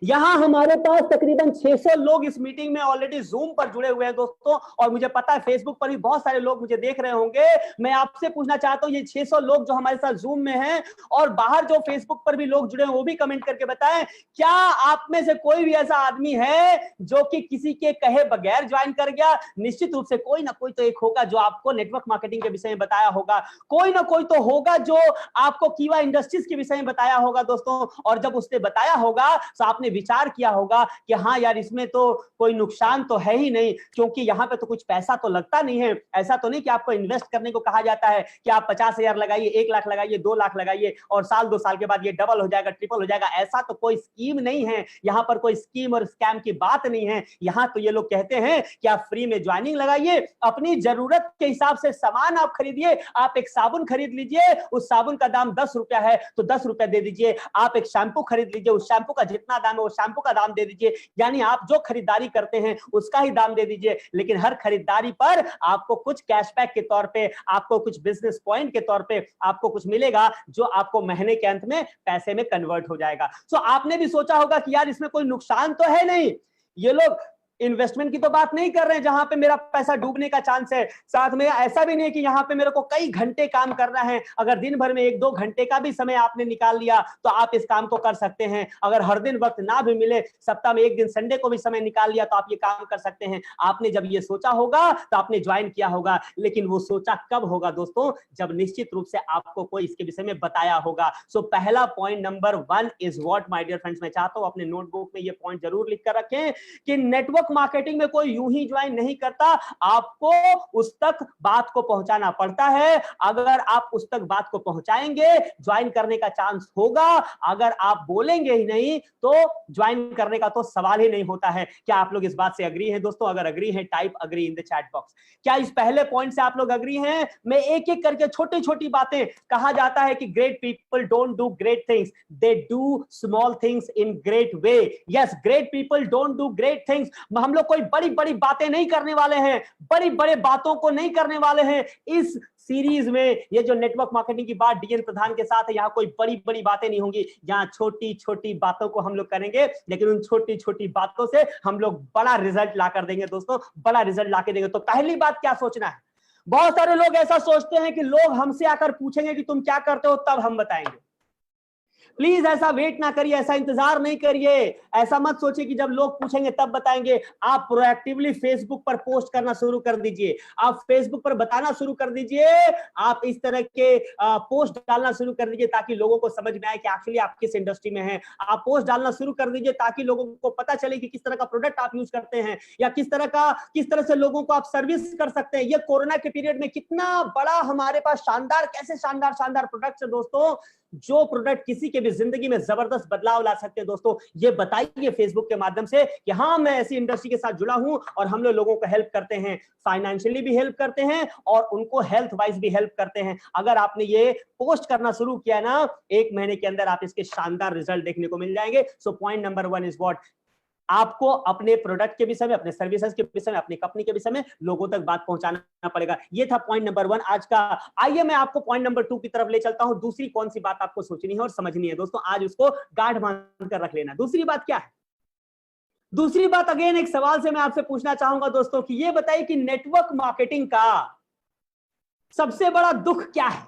यहां हमारे पास तकरीबन 600 लोग इस मीटिंग में ऑलरेडी जूम पर जुड़े हुए हैं दोस्तों, और मुझे पता है फेसबुक पर भी बहुत सारे लोग मुझे देख रहे होंगे। मैं आपसे पूछना चाहता हूं, ये 600 लोग जो हमारे साथ जूम में हैं और बाहर जो फेसबुक पर भी लोग जुड़े हैं, वो भी कमेंट करके बताएं, क्या आप में से कोई भी ऐसा आदमी है जो कि किसी के कहे बगैर ज्वाइन कर गया? निश्चित रूप से कोई ना कोई तो एक होगा जो आपको नेटवर्क मार्केटिंग के विषय में बताया होगा, कोई ना कोई तो होगा जो आपको कीवा इंडस्ट्रीज के विषय में बताया होगा दोस्तों। और जब उसने बताया होगा तो आपने विचार किया होगा कि हाँ यार, इसमें तो कोई नुकसान तो है ही नहीं, क्योंकि यहाँ पे तो कुछ पैसा तो लगता नहीं है। ऐसा तो नहीं कि आपको इन्वेस्ट करने को कहा जाता है कि आप 50,000 लगाइए, 1 लाख लगाइए, 2 लाख लगाइए और साल 2 साल के बाद ये डबल हो जाएगा, ट्रिपल हो जाएगा। ऐसा तो कोई स्कीम नहीं है। यहाँ पर कोई स्कीम और स्कैम की बात नहीं है। यहाँ तो ये लोग कहते हैं कि आप फ्री में ज्वाइनिंग लगाइए, अपनी जरूरत के हिसाब से सामान आप खरीदिए। आप एक साबुन खरीद लीजिए, उस साबुन का दाम 10 रुपया है तो 10 रुपया दे दीजिए। आप एक शैम्पू खरीद लीजिए, उस शैम्पू का जितना दाम है वो शैम्पू का दाम दे दीजिए। यानी आप जो खरीदारी करते हैं उसका ही दाम दे दीजिए, लेकिन हर खरीदारी पर आपको कुछ कैशबैक के तौर पे, आपको कुछ बिजनेस पॉइंट के तौर पे आपको कुछ मिलेगा, जो आपको महीने के अंत में पैसे में कन्वर्ट हो जाएगा। सो आपने भी सोचा होगा कि यार इसमें कोई नुकसान तो है नहीं। ये लोग इन्वेस्टमेंट की तो बात नहीं कर रहे हैं जहां पे मेरा पैसा डूबने का चांस है। साथ में ऐसा भी नहीं है कि यहाँ पे मेरे को कई घंटे काम करना है। अगर दिन भर में 1-2 घंटे का भी समय आपने निकाल लिया तो आप इस काम को कर सकते हैं। अगर हर दिन वक्त ना भी मिले, सप्ताह में 1 दिन संडे को भी समय निकाल लिया तो आप ये काम कर सकते हैं। आपने जब ये सोचा होगा तो आपने ज्वाइन किया होगा, लेकिन वो सोचा कब होगा दोस्तों? जब निश्चित रूप से आपको कोई इसके विषय में बताया होगा। सो पहला point number 1 is what my dear friends. मैं चाहता हूं अपने नोटबुक में ये पॉइंट जरूर लिख कर रखें कि नेटवर्क मार्केटिंग में कोई यूं ही ज्वाइन नहीं करता, आपको उस तक बात को पहुंचाना पड़ता है। अगर आप उस तक बात को पहुंचाएंगे, ज्वाइन करने का चांस होगा। अगर आप बोलेंगे ही नहीं तो ज्वाइन करने का तो सवाल ही नहीं होता है। क्या आप लोग इस बात से अग्री हैं दोस्तों? अगर अग्री हैं, type agree in the chat box. क्या इस पहले पॉइंट से आप लोग अग्री हैं? मैं एक एक करके छोटी छोटी बातें, कहा जाता है कि great people don't do great things, they do small things in great way. Yes, great people don't do great things. हम लोग कोई बड़ी बड़ी बातें नहीं करने वाले हैं, बड़ी बड़े बातों को नहीं करने वाले हैं इस सीरीज में। ये जो नेटवर्क मार्केटिंग की बात डीएन प्रधान के साथ है, यहाँ कोई बड़ी बड़ी बातें नहीं होंगी। यहाँ छोटी छोटी बातों को हम लोग करेंगे, लेकिन उन छोटी छोटी बातों से हम लोग बड़ा रिजल्ट ला कर देंगे दोस्तों, बड़ा रिजल्ट ला के देंगे। तो पहली बात क्या सोचना है? बहुत सारे लोग ऐसा सोचते हैं कि लोग हमसे आकर पूछेंगे कि तुम क्या करते हो, तब हम बताएंगे। प्लीज ऐसा वेट ना करिए, ऐसा इंतजार नहीं करिए। ऐसा मत सोचिए कि जब लोग पूछेंगे तब बताएंगे। आप प्रोएक्टिवली फेसबुक पर पोस्ट करना शुरू कर दीजिए, आप फेसबुक पर बताना शुरू कर दीजिए, आप इस तरह के पोस्ट डालना शुरू कर दीजिए ताकि लोगों को समझ में आए कि एक्चुअली आप किस इंडस्ट्री में हैं। आप पोस्ट डालना शुरू कर दीजिए ताकि लोगों को पता चले कि किस तरह का प्रोडक्ट आप यूज करते हैं या किस तरह से लोगों को आप सर्विस कर सकते हैं। ये कोरोना के पीरियड में कितना बड़ा हमारे पास शानदार, कैसे शानदार शानदार प्रोडक्ट्स है दोस्तों, जो प्रोडक्ट किसी के भी जिंदगी में जबरदस्त बदलाव ला सकते हैं दोस्तों, ये बताइए फेसबुक के माध्यम से कि हाँ मैं ऐसी इंडस्ट्री के साथ जुड़ा हूं और हम लोगों को हेल्प करते हैं, फाइनेंशियली भी हेल्प करते हैं और उनको हेल्थ वाइज भी हेल्प करते हैं। अगर आपने ये पोस्ट करना शुरू किया ना, 1 महीने के अंदर आप इसके शानदार रिजल्ट देखने को मिल जाएंगे। So point number 1 is what, आपको अपने प्रोडक्ट के विषय में, अपने सर्विसेज के विषय में, अपनी कंपनी के विषय में लोगों तक बात पहुंचाना पड़ेगा। ये था पॉइंट नंबर 1 आज का। आइए मैं आपको पॉइंट नंबर 2 की तरफ ले चलता हूं। दूसरी कौन सी बात आपको सोचनी है और समझनी है दोस्तों, आज उसको गांठ बांध कर रख लेना। दूसरी बात क्या है? दूसरी बात अगेन एक सवाल से मैं आपसे पूछना चाहूंगा दोस्तों कि ये बताइए कि नेटवर्क मार्केटिंग का सबसे बड़ा दुख क्या है,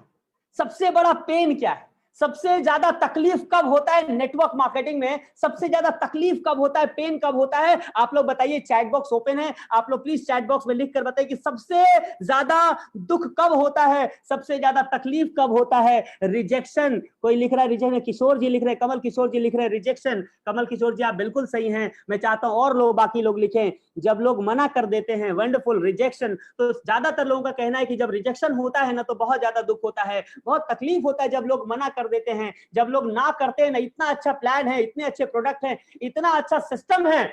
सबसे बड़ा पेन क्या है, सबसे ज्यादा तकलीफ कब होता है नेटवर्क मार्केटिंग में? सबसे ज्यादा तकलीफ कब होता है, पेन कब होता है? आप लोग बताइए, चैट बॉक्स ओपन है, आप लोग प्लीज चैट बॉक्स में लिख कर बताइए कि सबसे ज्यादा दुख कब होता है, सबसे ज्यादा तकलीफ कब होता है? रिजेक्शन, कोई लिख रहा है रिजेक्शन, किशोर जी लिख रहे हैं, कमल किशोर जी लिख रहे हैं रिजेक्शन। कमल किशोर जी आप बिल्कुल सही हैं, मैं चाहता हूं और लोग, बाकी लोग लिखें। जब लोग मना कर देते हैं, वंडरफुल, रिजेक्शन। तो ज्यादातर लोगों का कहना है कि जब रिजेक्शन होता है ना तो बहुत ज्यादा दुख होता है, बहुत तकलीफ होता है जब लोग मना कर देते हैं, जब लोग ना करते हैं ना। इतना अच्छा प्लान है, इतने अच्छे प्रोडक्ट हैं, इतना अच्छा सिस्टम है,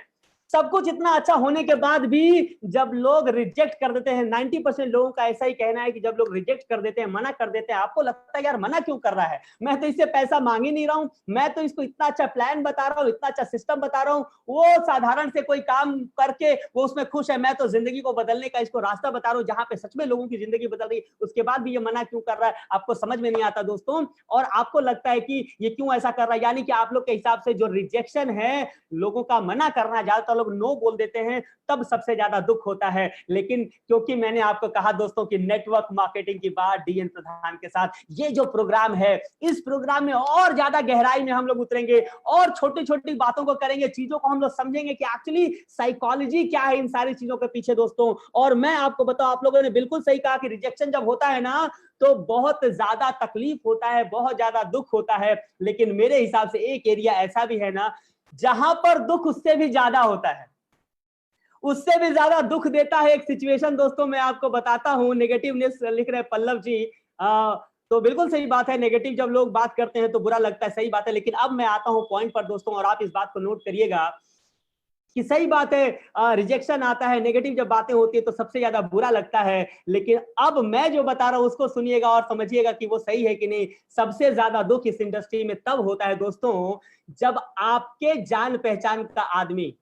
सब कुछ इतना अच्छा होने के बाद भी जब लोग रिजेक्ट कर देते हैं, 90% लोगों का ऐसा ही कहना है कि जब लोग रिजेक्ट कर देते हैं, मना कर देते हैं, आपको लगता है यार मना क्यों कर रहा है, मैं तो इससे पैसा मांग ही नहीं रहा हूं, मैं तो इसको इतना अच्छा प्लान बता रहा हूं, इतना अच्छा सिस्टम बता रहा हूं, वो साधारण से कोई काम करके वो उसमें खुश है, मैं तो जिंदगी को बदलने का इसको रास्ता बता रहा हूं जहां पे सच में लोगों की जिंदगी बदल रही, उसके बाद भी ये मना क्यों कर रहा है? आपको समझ में नहीं आता दोस्तों, और आपको लगता है कि ये क्यों ऐसा कर रहा है। यानी कि आप लोग के हिसाब से जो रिजेक्शन है, लोगों का मना करना, ज्यादातर लोग नो बोल देते हैं, तब सबसे ज्यादा दुख होता है। लेकिन क्योंकि मैंने आपको कहा दोस्तों कि नेटवर्क मार्केटिंग की बात डीएन प्रधान के साथ, ये जो प्रोग्राम है, इस प्रोग्राम में और ज्यादा गहराई में हम लोग उतरेंगे और छोटी छोटी बातों को करेंगे, चीजों को हम लोग समझेंगे कि एक्चुअली साइकोलॉजी क्या है इन सारी चीजों के पीछे दोस्तों। और मैं आपको बताऊं, आप लोगों ने बिल्कुल सही कहा कि रिजेक्शन जब होता है ना तो बहुत ज्यादा तकलीफ होता है, बहुत ज्यादा दुख होता है। लेकिन मेरे हिसाब से एक एरिया ऐसा भी है ना जहां पर दुख उससे भी ज्यादा होता है, उससे भी ज्यादा दुख देता है एक सिचुएशन दोस्तों, मैं आपको बताता हूं। नेगेटिवनेस लिख रहे पल्लव जी, तो बिल्कुल सही बात है, नेगेटिव जब लोग बात करते हैं तो बुरा लगता है, सही बात है। लेकिन अब मैं आता हूं पॉइंट पर दोस्तों, और आप इस बात को नोट करिएगा कि सही बात है, रिजेक्शन आता है, नेगेटिव जब बातें होती है तो सबसे ज्यादा बुरा लगता है। लेकिन अब मैं जो बता रहा हूं उसको सुनिएगा और समझिएगा कि वो सही है कि नहीं। सबसे ज्यादा दुख इस इंडस्ट्री में तब होता है दोस्तों जब आपके जान पहचान का आदमी,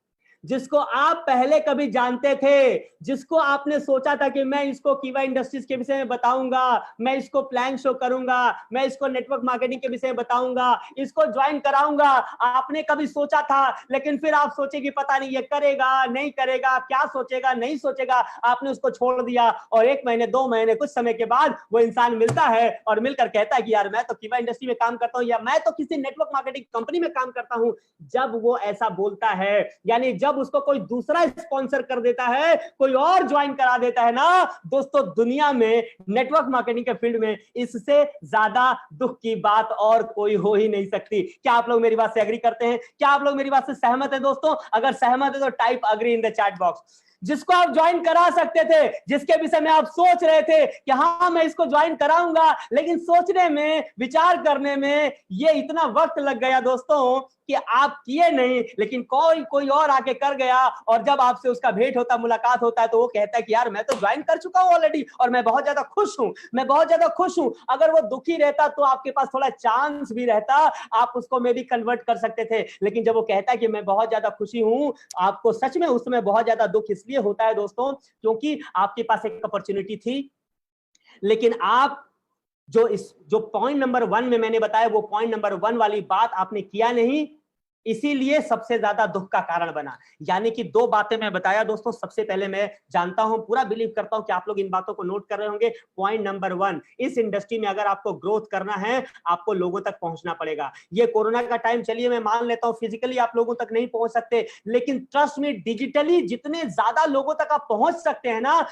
जिसको आप पहले कभी जानते थे, जिसको आपने सोचा था कि मैं इसको कीवा इंडस्ट्रीज के विषय में बताऊंगा, मैं इसको प्लान शो करूंगा, मैं इसको नेटवर्क मार्केटिंग के विषय में बताऊंगा, इसको ज्वाइन कराऊंगा, आपने कभी सोचा था। लेकिन फिर आप सोचे कि पता नहीं ये करेगा नहीं करेगा, क्या सोचेगा नहीं सोचेगा, आपने उसको छोड़ दिया। और 1 महीने 2 महीने कुछ समय के बाद वो इंसान मिलता है और मिलकर कहता है कि यार मैं तो कीवा इंडस्ट्री में काम करता हूं, या मैं तो किसी नेटवर्क मार्केटिंग कंपनी में काम करता हूं। जब वो ऐसा बोलता है, यानी जब उसको कोई दूसरा स्पॉन्सर कर देता है, कोई और ज्वाइन करा देता है ना दोस्तों, दुनिया में नेटवर्क मार्केटिंग के फील्ड में इससे ज्यादा दुख की बात और कोई हो ही नहीं सकती। क्या आप लोग मेरी बात से एग्री करते हैं? क्या आप लोग मेरी बात से सहमत हैं दोस्तों? अगर सहमत है तो type agree in the chat box. जिसको आप ज्वाइन करा सकते थे, जिसके विषय में आप सोच रहे थे कि हाँ मैं इसको ज्वाइन कराऊंगा, लेकिन सोचने में, विचार करने में ये इतना वक्त लग गया दोस्तों कि आप किए नहीं, लेकिन कोई और आके कर गया। और जब आपसे उसका भेंट होता, मुलाकात होता है, तो वो कहता है कि यार मैं तो ज्वाइन कर चुका हूं ऑलरेडी और मैं बहुत ज्यादा खुश हूं, मैं बहुत ज्यादा खुश हूं। अगर वो दुखी रहता तो आपके पास थोड़ा चांस भी रहता, आप उसको मे भी कन्वर्ट कर सकते थे। लेकिन जब वो कहता है कि मैं बहुत ज्यादा खुशी हूं, आपको सच में उसमें बहुत ज्यादा दुख इसलिए होता है दोस्तों क्योंकि आपके पास एक अपॉर्चुनिटी थी, लेकिन आप जो पॉइंट नंबर 1 में मैंने बताया, वो पॉइंट नंबर 1 वाली बात आपने किया नहीं, इसीलिए सबसे ज्यादा दुख का कारण बना। यानी कि 2 बातें मैं बताया दोस्तों। सबसे पहले मैं जानता हूं, पूरा बिलीव करता हूं कि आप लोग इन बातों को नोट कर रहे होंगे। पॉइंट नंबर 1, इस इंडस्ट्री में अगर आपको ग्रोथ करना है, आपको लोगों तक पहुंचना पड़ेगा। ये कोरोना का टाइम, चलिए मैं मान लेता हूं फिजिकली आप लोगों तक नहीं पहुंच सकते, लेकिन ट्रस्ट में डिजिटली जितने ज्यादा लोगों तक आप पहुंच सकते हैं ना,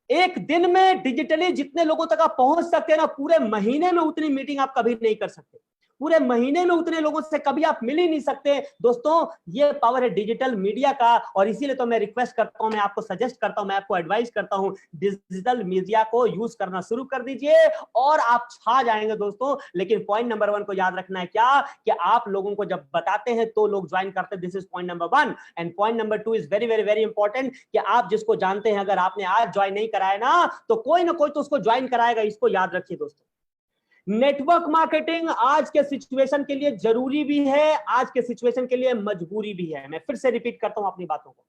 एक दिन में डिजिटली जितने लोगों तक आप पहुंच सकते हैं ना, पूरे महीने में उतनी मीटिंग आप कभी नहीं कर सकते। पूरे महीने में उतने लोगों से कभी आप मिल ही नहीं सकते। दोस्तों ये पावर है डिजिटल मीडिया का, और इसीलिए तो मैं रिक्वेस्ट करता हूं, मैं आपको सजेस्ट करता हूं, मैं आपको एडवाइस करता हूं, डिजिटल मीडिया को यूज करना शुरू कर दीजिए और आप छा जाएंगे दोस्तों। लेकिन पॉइंट नंबर 1 को याद रखना है क्या, कि आप लोगों को जब बताते हैं तो लोग ज्वाइन करते हैं। This is point number 1। And point number 2 is very very very important, कि आप जिसको जानते हैं अगर आपने आज ज्वाइन नहीं कराया ना, तो कोई ना कोई तो उसको ज्वाइन कराएगा। इसको याद रखिए दोस्तों। नेटवर्क मार्केटिंग आज के सिचुएशन के लिए जरूरी भी है, आज के सिचुएशन के लिए मजबूरी भी है। मैं फिर से रिपीट करता हूं अपनी बातों को।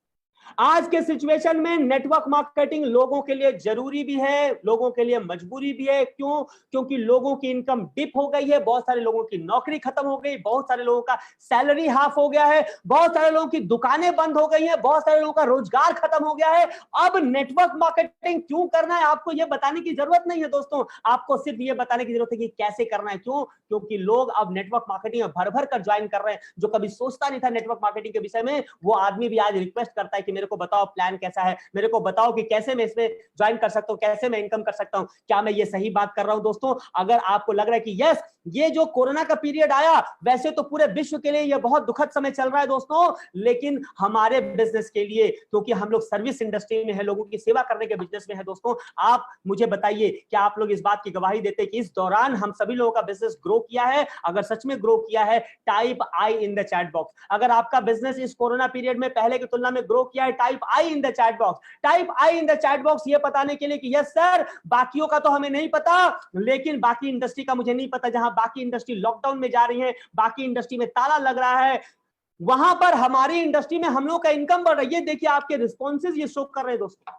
आज के सिचुएशन में नेटवर्क मार्केटिंग लोगों के लिए जरूरी भी है, लोगों के लिए मजबूरी भी है। क्यों? क्योंकि लोगों की इनकम डिप हो गई है, बहुत सारे लोगों की नौकरी खत्म हो गई, बहुत सारे लोगों का सैलरी हाफ हो गया है, बहुत सारे लोगों की दुकानें बंद हो गई हैं, बहुत सारे लोगों का रोजगार खत्म हो गया है। अब नेटवर्क मार्केटिंग क्यों करना है आपको यह बताने की जरूरत नहीं है दोस्तों, आपको सिर्फ यह बताने की जरूरत है कि कैसे करना है। क्यों? क्योंकि लोग अब नेटवर्क मार्केटिंग में भर भर कर ज्वाइन कर रहे हैं। जो कभी सोचता नहीं था नेटवर्क मार्केटिंग के विषय में, वो आदमी भी आज रिक्वेस्ट करता है कि मेरे को बताओ प्लान कैसा है, मेरे को बताओ कि कैसे मैं इसमें ज्वाइन कर सकता हूं, कैसे मैं इनकम कर सकता हूं। क्या मैं ये सही बात कर रहा हूं दोस्तों? अगर आपको लग रहा है कि यस, ये जो कोरोना का पीरियड आया, वैसे तो पूरे विश्व के लिए ये बहुत दुखद समय चल रहा है दोस्तों, लेकिन हमारे बिजनेस के लिए, क्योंकि हम लोग सर्विस इंडस्ट्री में है, लोगों की सेवा करने के बिजनेस में है दोस्तों, आप मुझे बताइए क्या आप लोग इस बात की गवाही देते हैं कि इस दौरान हम सभी लोगों का बिजनेस ग्रो किया है? अगर सच में ग्रो किया है, type I in the chat box. अगर आपका बिजनेस इस कोरोना पीरियड में पहले की तुलना में ग्रो किया है, type I in the chat box. Type I in the chat box ये बताने के लिए कि यस सर, बाकियों का तो हमें नहीं पता, लेकिन बाकी इंडस्ट्री का मुझे नहीं पता। जहां बाकी इंडस्ट्री लॉकडाउन में जा रही है, बाकी इंडस्ट्री में ताला लग रहा है, वहां पर हमारी इंडस्ट्री में हम लोग का इनकम बढ़ रही है। देखिए आपके रिस्पॉन्सेज ये शो कर रहे हैं दोस्तों,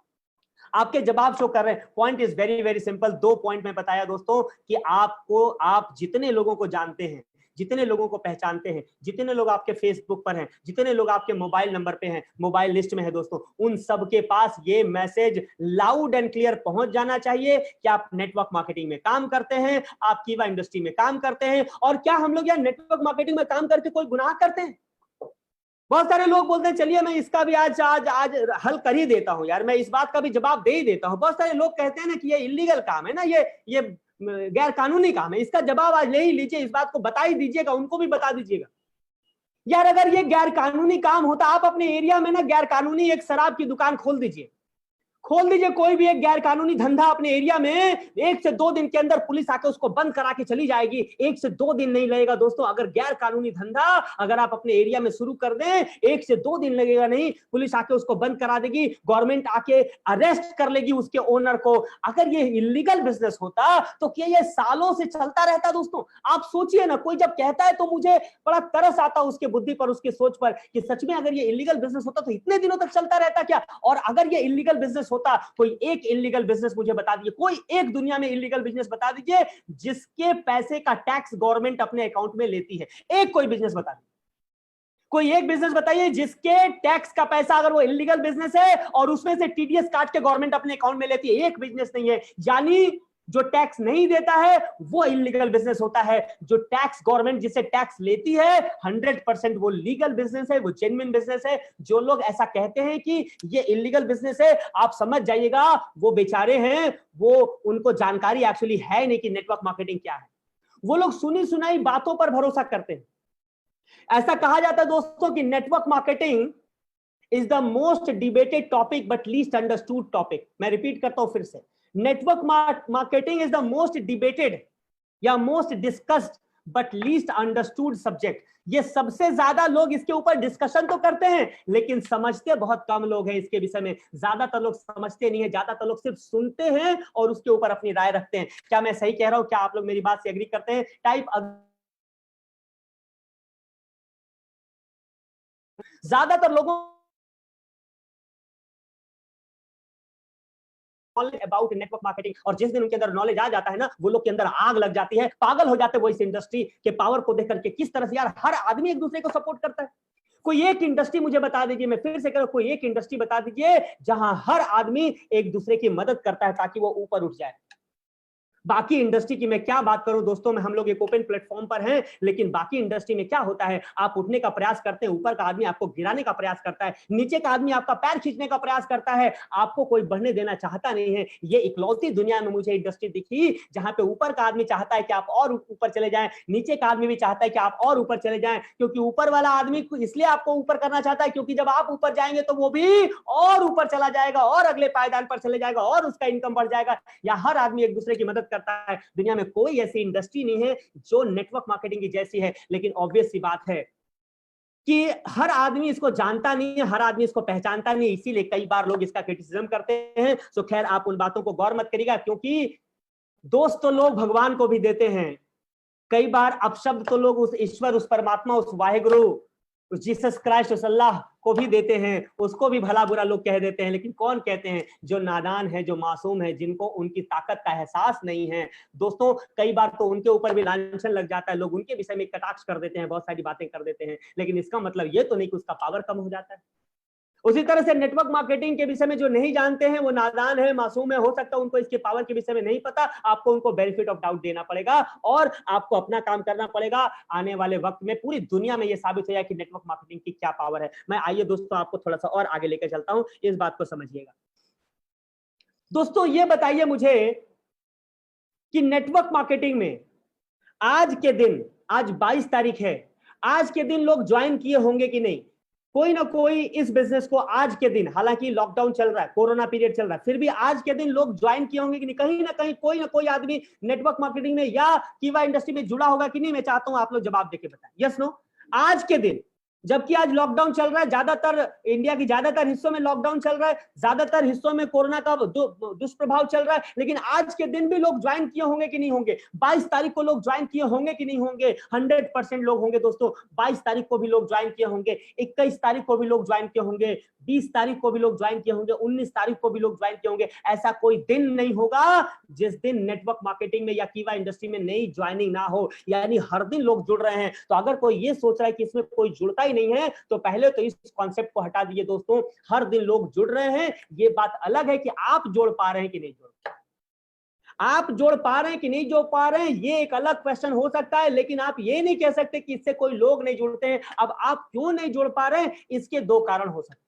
आपके जवाब शो कर रहे हैं। Point is very very simple. 2 point में बताया दोस्तों कि आपको, आप जितने लोगों को जानते हैं, जितने लोगों को पहचानते हैं, जितने लोग आपके फेसबुक पर हैं, जितने लोग आपके मोबाइल नंबर पे हैं, मोबाइल लिस्ट में है दोस्तों, उन सबके पास ये मैसेज लाउड एंड क्लियर पहुंच जाना चाहिए कि आप नेटवर्क मार्केटिंग में काम करते हैं, आप कीवा इंडस्ट्री में काम करते हैं। और क्या हम लोग यार नेटवर्क मार्केटिंग में काम करके कोई गुनाह करते हैं? बहुत सारे लोग बोलते हैं चलिए मैं इसका भी आज आज आज हल कर ही देता हूं यार, मैं इस बात का भी जवाब दे ही देता हूं। बहुत सारे लोग कहते हैं ना कि ये इलीगल काम है ना, ये गैर कानूनी काम है, इसका जवाब आज ले ही लीजिए, इस बात को बता ही दीजिएगा, उनको भी बता दीजिएगा। यार अगर ये गैर कानूनी काम होता, आप अपने एरिया में ना गैर कानूनी एक शराब की दुकान खोल दीजिए, खोल दीजिए कोई भी एक गैर कानूनी धंधा अपने एरिया में, 1 से 2 दिन के अंदर पुलिस आके उसको बंद करा के चली जाएगी। 1 से 2 दिन नहीं लगेगा दोस्तों। अगर गैर कानूनी धंधा अगर आप अपने एरिया में शुरू कर दें, 1 से 2 दिन लगेगा नहीं, पुलिस आके उसको बंद करा देगी, गवर्नमेंट आके अरेस्ट कर लेगी उसके ओनर को। अगर ये इलीगल बिजनेस होता तो क्या ये सालों से चलता रहता दोस्तों? आप सोचिए ना, कोई जब कहता है तो मुझे बड़ा तरस आता उसके बुद्धि पर, उसके सोच पर, कि सच में अगर ये इलीगल बिजनेस होता तो इतने दिनों तक चलता रहता क्या? और अगर ये इलीगल बिजनेस होता, कोई एक इलीगल बिजनेस मुझे बता दीजिए, कोई एक दुनिया में इलीगल बिजनेस बता दीजिए जिसके पैसे का टैक्स गवर्नमेंट अपने अकाउंट में लेती है। एक कोई बिजनेस बता दीजिए, कोई एक बिजनेस बताइए जिसके टैक्स का पैसा, अगर वो इलीगल बिजनेस है और उसमें से टीडीएस काट के गवर्नमेंट अपने अकाउंट में लेती है। एक बिजनेस नहीं है। यानी जो टैक्स नहीं देता है वो इलीगल बिजनेस होता है, जो टैक्स गवर्नमेंट जिससे टैक्स लेती है 100% वो लीगल बिजनेस है, वो जेन्युइन बिजनेस है। जो लोग ऐसा कहते हैं कि ये इलीगल बिजनेस है, आप समझ जाइएगा वो बेचारे हैं, वो उनको जानकारी एक्चुअली है नहीं कि नेटवर्क मार्केटिंग क्या है। वो लोग सुनी सुनाई बातों पर भरोसा करते हैं। ऐसा कहा जाता है दोस्तों कि network marketing is the most debated topic but least understood topic. मैं रिपीट करता हूं फिर से, network marketing is the most debated या most discussed but least understood subject. ये सबसे ज्यादा लोग इसके ऊपर डिस्कशन तो करते हैं, लेकिन समझते बहुत कम लोग हैं इसके विषय में। ज्यादातर लोग समझते नहीं है, ज्यादातर लोग सिर्फ सुनते हैं और उसके ऊपर अपनी राय रखते हैं। क्या मैं सही कह रहा हूं? क्या आप लोग मेरी बात से एग्री करते हैं? टाइप ज्यादातर लोगों नॉलेज अबाउट नेटवर्क मार्केटिंग, और जिस दिन उनके अंदर नॉलेज आ जाता है ना, वो लोग के अंदर आग लग जाती है, पागल हो जाते हैं वो इस इंडस्ट्री के पावर को देख करके। किस तरह से यार हर आदमी एक दूसरे को सपोर्ट करता है। कोई एक इंडस्ट्री मुझे बता दीजिए, मैं फिर से कह रहा हूं, कोई एक इंडस्ट्री बता दीजिए जहां हर आदमी एक दूसरे की मदद करता है ताकि वो ऊपर उठ जाए। बाकी इंडस्ट्री की मैं क्या बात करूं दोस्तों, में हम लोग एक ओपन प्लेटफॉर्म पर हैं, लेकिन बाकी इंडस्ट्री में क्या होता है, आप उठने का प्रयास करते हैं, ऊपर का आदमी आपको गिराने का प्रयास करता है, नीचे का आदमी आपका पैर खींचने का प्रयास करता है, आपको कोई बढ़ने देना चाहता नहीं है। ये इकलौती दुनिया में मुझे इंडस्ट्री दिखी जहां पे ऊपर का आदमी चाहता है कि आप और ऊपर चले जाएं, नीचे का आदमी भी चाहता है कि आप और ऊपर चले जाएं, क्योंकि ऊपर वाला आदमी इसलिए आपको ऊपर करना चाहता है क्योंकि जब आप ऊपर जाएंगे तो वो भी और ऊपर चला जाएगा और अगले पायदान पर चले जाएगा और उसका इनकम बढ़ जाएगा। या हर आदमी एक दूसरे की मदद करता है। दुनिया में कोई ऐसी इंडस्ट्री नहीं है जो नेटवर्क मार्केटिंग की जैसी है, लेकिन ऑब्वियस सी बात है कि हर आदमी इसको जानता नहीं है, हर आदमी इसको पहचानता नहीं है, इसीलिए कई बार लोग इसका क्रिटिसिज्म करते हैं। सो खैर, आप उन बातों को गौर मत करिएगा, क्योंकि दोस्त तो लोग भगवान को भी देते हैं, कई बार अपशब्द तो लोग उस ईश्वर, उस परमात्मा, उस वाहेगुरु, उस जीसस क्राइस्ट, उस अल्लाह को भी देते हैं, उसको भी भला बुरा लोग कह देते हैं। लेकिन कौन कहते हैं? जो नादान है, जो मासूम है, जिनको उनकी ताकत का एहसास नहीं है। दोस्तों, कई बार तो उनके ऊपर भी लांछन लग जाता है, लोग उनके विषय में कटाक्ष कर देते हैं, बहुत सारी बातें कर देते हैं, लेकिन इसका मतलब ये तो नहीं कि उसका पावर कम हो जाता है। उसी तरह से नेटवर्क मार्केटिंग के विषय में जो नहीं जानते हैं वो नादान है, मासूम है, हो सकता है उनको इसके पावर के विषय में नहीं पता। आपको उनको बेनिफिट ऑफ डाउट देना पड़ेगा और आपको अपना काम करना पड़ेगा। आने वाले वक्त में पूरी दुनिया में ये साबित हो जाए कि नेटवर्क मार्केटिंग की क्या पावर है। मैं आइए दोस्तों आपको थोड़ा सा और आगे लेकर चलता हूं, इस बात को समझिएगा। दोस्तों ये बताइए मुझे कि नेटवर्क मार्केटिंग में आज के दिन, आज 22 तारीख है, आज के दिन लोग ज्वाइन किए होंगे कि नहीं? कोई ना कोई इस बिजनेस को आज के दिन, हालांकि लॉकडाउन चल रहा है, कोरोना पीरियड चल रहा है, फिर भी आज के दिन लोग ज्वाइन किए होंगे कि नहीं? कहीं ना कहीं कोई ना कोई आदमी नेटवर्क मार्केटिंग में या कीवा इंडस्ट्री में जुड़ा होगा कि नहीं? मैं चाहता हूं आप लोग जवाब देके बताएं, यस नो। आज के दिन, जबकि आज लॉकडाउन चल रहा है, ज्यादातर इंडिया की ज्यादातर हिस्सों में लॉकडाउन चल रहा है, ज्यादातर हिस्सों में कोरोना का दुष्प्रभाव चल रहा है, लेकिन आज के दिन भी लोग ज्वाइन किए होंगे कि नहीं होंगे? 22 तारीख को लोग ज्वाइन किए होंगे कि नहीं होंगे? 100% लोग होंगे दोस्तों। 22 तारीख को भी लोग ज्वाइन किए होंगे, 21 तारीख को भी लोग ज्वाइन किए होंगे, 20 तारीख को भी लोग ज्वाइन किए होंगे, 19 तारीख को भी लोग ज्वाइन किए होंगे। ऐसा कोई दिन नहीं होगा जिस दिन नेटवर्क मार्केटिंग में या कीवा इंडस्ट्री में नई ज्वाइनिंग ना हो, यानी हर दिन लोग जुड़ रहे हैं। तो अगर कोई ये सोच रहा है कि इसमें कोई जुड़ता ही नहीं है, तो पहले तो इस कॉन्सेप्ट को हटा दीजिए दोस्तों। हर दिन लोग जुड़ रहे हैं, ये बात अलग है कि आप जोड़ पा रहे हैं कि नहीं जोड़ पा रहे हैं। आप जोड़ पा रहे हैं कि नहीं जोड़ पा रहे हैं, ये एक अलग क्वेश्चन हो सकता है, लेकिन आप ये नहीं कह सकते कि इससे कोई लोग नहीं जुड़ते हैं। अब आप क्यों नहीं जोड़ पा रहे हैं, इसके दो कारण हो सकते हैं।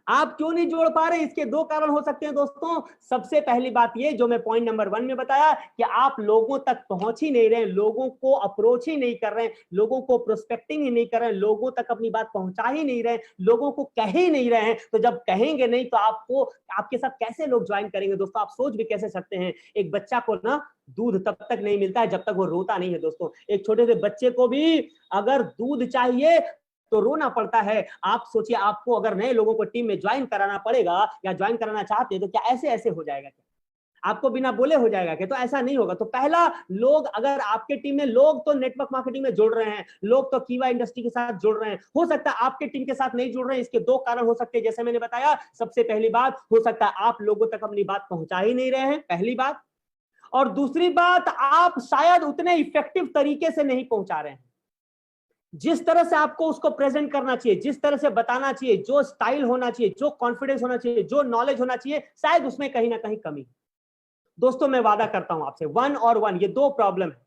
आप क्यों नहीं जोड़ पा रहे, इसके दो कारण हो सकते हैं दोस्तों। सबसे पहली बात ये, जो मैं पॉइंट नंबर 1 में बताया, कि आप लोगों तक पहुंच ही नहीं रहे, लोगों को अप्रोच ही नहीं कर रहे, लोगों को प्रोस्पेक्टिंग ही नहीं कर रहे, लोगों तक अपनी बात पहुंचा ही नहीं रहे, लोगों को कह ही नहीं रहे हैं। तो जब कहेंगे नहीं तो आपको, आपके साथ कैसे लोग ज्वाइन करेंगे दोस्तों? आप सोच भी कैसे सकते हैं? एक बच्चा को ना दूध तब तक नहीं मिलता है जब तक वो रोता नहीं है दोस्तों। एक छोटे से बच्चे को भी अगर दूध चाहिए तो रोना पड़ता है। आप सोचिए, आपको अगर नए लोगों को टीम में ज्वाइन कराना पड़ेगा या ज्वाइन कराना चाहते हैं, तो क्या ऐसे ऐसे हो जाएगा? क्या आपको बिना बोले हो जाएगा? क्या? तो ऐसा नहीं होगा। तो पहला, लोग अगर आपके टीम में, लोग तो नेटवर्क मार्केटिंग में जुड़ रहे हैं, लोग तो कीवा इंडस्ट्री के साथ जुड़ रहे हैं, हो सकता है आपके टीम के साथ नहीं जुड़ रहे हैं। इसके दो कारण हो सकते हैं, जैसे मैंने बताया। सबसे पहली बात, हो सकता है आप लोगों तक अपनी बात पहुंचा ही नहीं रहे हैं, पहली बात। और दूसरी बात, आप शायद उतने इफेक्टिव तरीके से नहीं पहुंचा रहे हैं। जिस तरह से आपको उसको प्रेजेंट करना चाहिए, जिस तरह से बताना चाहिए, जो स्टाइल होना चाहिए, जो कॉन्फिडेंस होना चाहिए, जो नॉलेज होना चाहिए, शायद उसमें कहीं ना कहीं कमी है। दोस्तों मैं वादा करता हूं आपसे, 1 और 1 ये दो प्रॉब्लम है।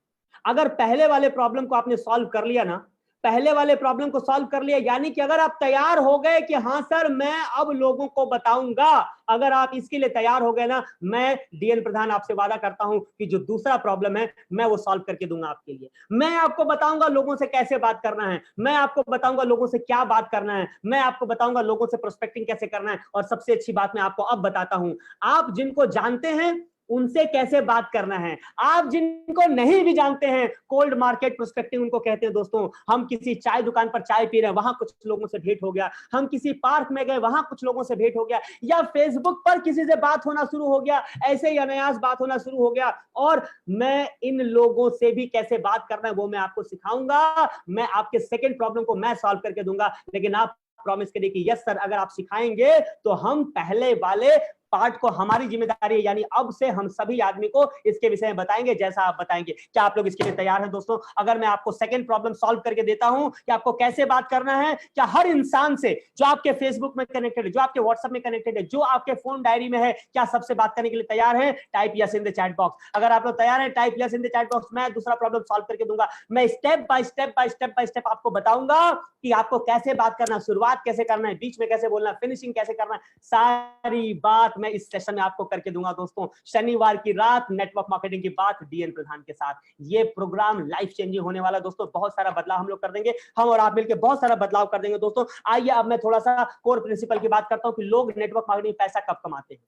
अगर पहले वाले प्रॉब्लम को आपने सॉल्व कर लिया ना, पहले वाले प्रॉब्लम को सॉल्व कर लिया, यानी कि अगर आप तैयार हो गए कि हाँ सर मैं अब लोगों को बताऊंगा, अगर आप इसके लिए तैयार हो गए ना, मैं डीएन प्रधान आपसे वादा करता हूं कि जो दूसरा प्रॉब्लम है मैं वो सॉल्व करके दूंगा आपके लिए। मैं आपको बताऊंगा लोगों से कैसे बात करना है, मैं आपको बताऊंगा लोगों से क्या बात करना है, मैं आपको बताऊंगा लोगों से प्रोस्पेक्टिंग कैसे करना है। और सबसे अच्छी बात मैं आपको अब बताता हूं, आप जिनको जानते हैं उनसे कैसे बात करना है। आप जिनको नहीं भी जानते हैं, कोल्ड मार्केट प्रोस्पेक्टिंग उनको कहते हैं दोस्तों। हम किसी चाय दुकान पर चाय पी रहे हैं, वहां कुछ लोगों से भेंट हो गया, हम किसी पार्क में गए, वहां कुछ लोगों से भेंट हो गया, या फेसबुक पर किसी से बात होना शुरू हो गया, ऐसे ही अनायास बात होना शुरू हो गया। और मैं इन लोगों से भी कैसे बात करना है वो मैं आपको सिखाऊंगा। मैं आपके सेकेंड प्रॉब्लम को मैं सॉल्व करके दूंगा, लेकिन आप प्रॉमिस करिए कि यस सर, अगर आप सिखाएंगे तो हम पहले वाले पार्ट को हमारी जिम्मेदारी है, यानी अब से हम सभी आदमी को इसके विषय में बताएंगे जैसा आप बताएंगे। क्या आप लोग इसके लिए तैयार हैं दोस्तों? अगर मैं आपको सेकंड प्रॉब्लम सॉल्व करके देता हूं कि आपको कैसे बात करना है, क्या हर इंसान से जो आपके फेसबुक में कनेक्टेड है, जो आपके व्हाट्सएप में कनेक्टेड है, जो आपके फोन डायरी में है, क्या सबसे बात करने के लिए तैयार है? Type yes in the chat box. अगर आप लोग तैयार हैं, type yes in the chat box. मैं दूसरा प्रॉब्लम सॉल्व करके दूंगा। मैं स्टेप बाय स्टेप आपको बताऊंगा कि आपको कैसे बात करना, शुरुआत कैसे करना है, बीच में कैसे बोलना, फिनिशिंग कैसे करना है, सारी बात मैं इस सेशन में आपको करके दूंगा दोस्तों। शनिवार की रात नेटवर्क मार्केटिंग की बात डीएन प्रधान के साथ। ये प्रोग्राम लाइफ चेंजिंग होने वाला दोस्तों। बहुत सारा बदलाव हम लोग कर देंगे, हम और आप मिलकर बहुत सारा बदलाव कर देंगे दोस्तों। आइए अब मैं थोड़ा सा कोर प्रिंसिपल की बात करता हूं कि लोग नेटवर्क मार्केटिंग पैसा कब कमाते हैं,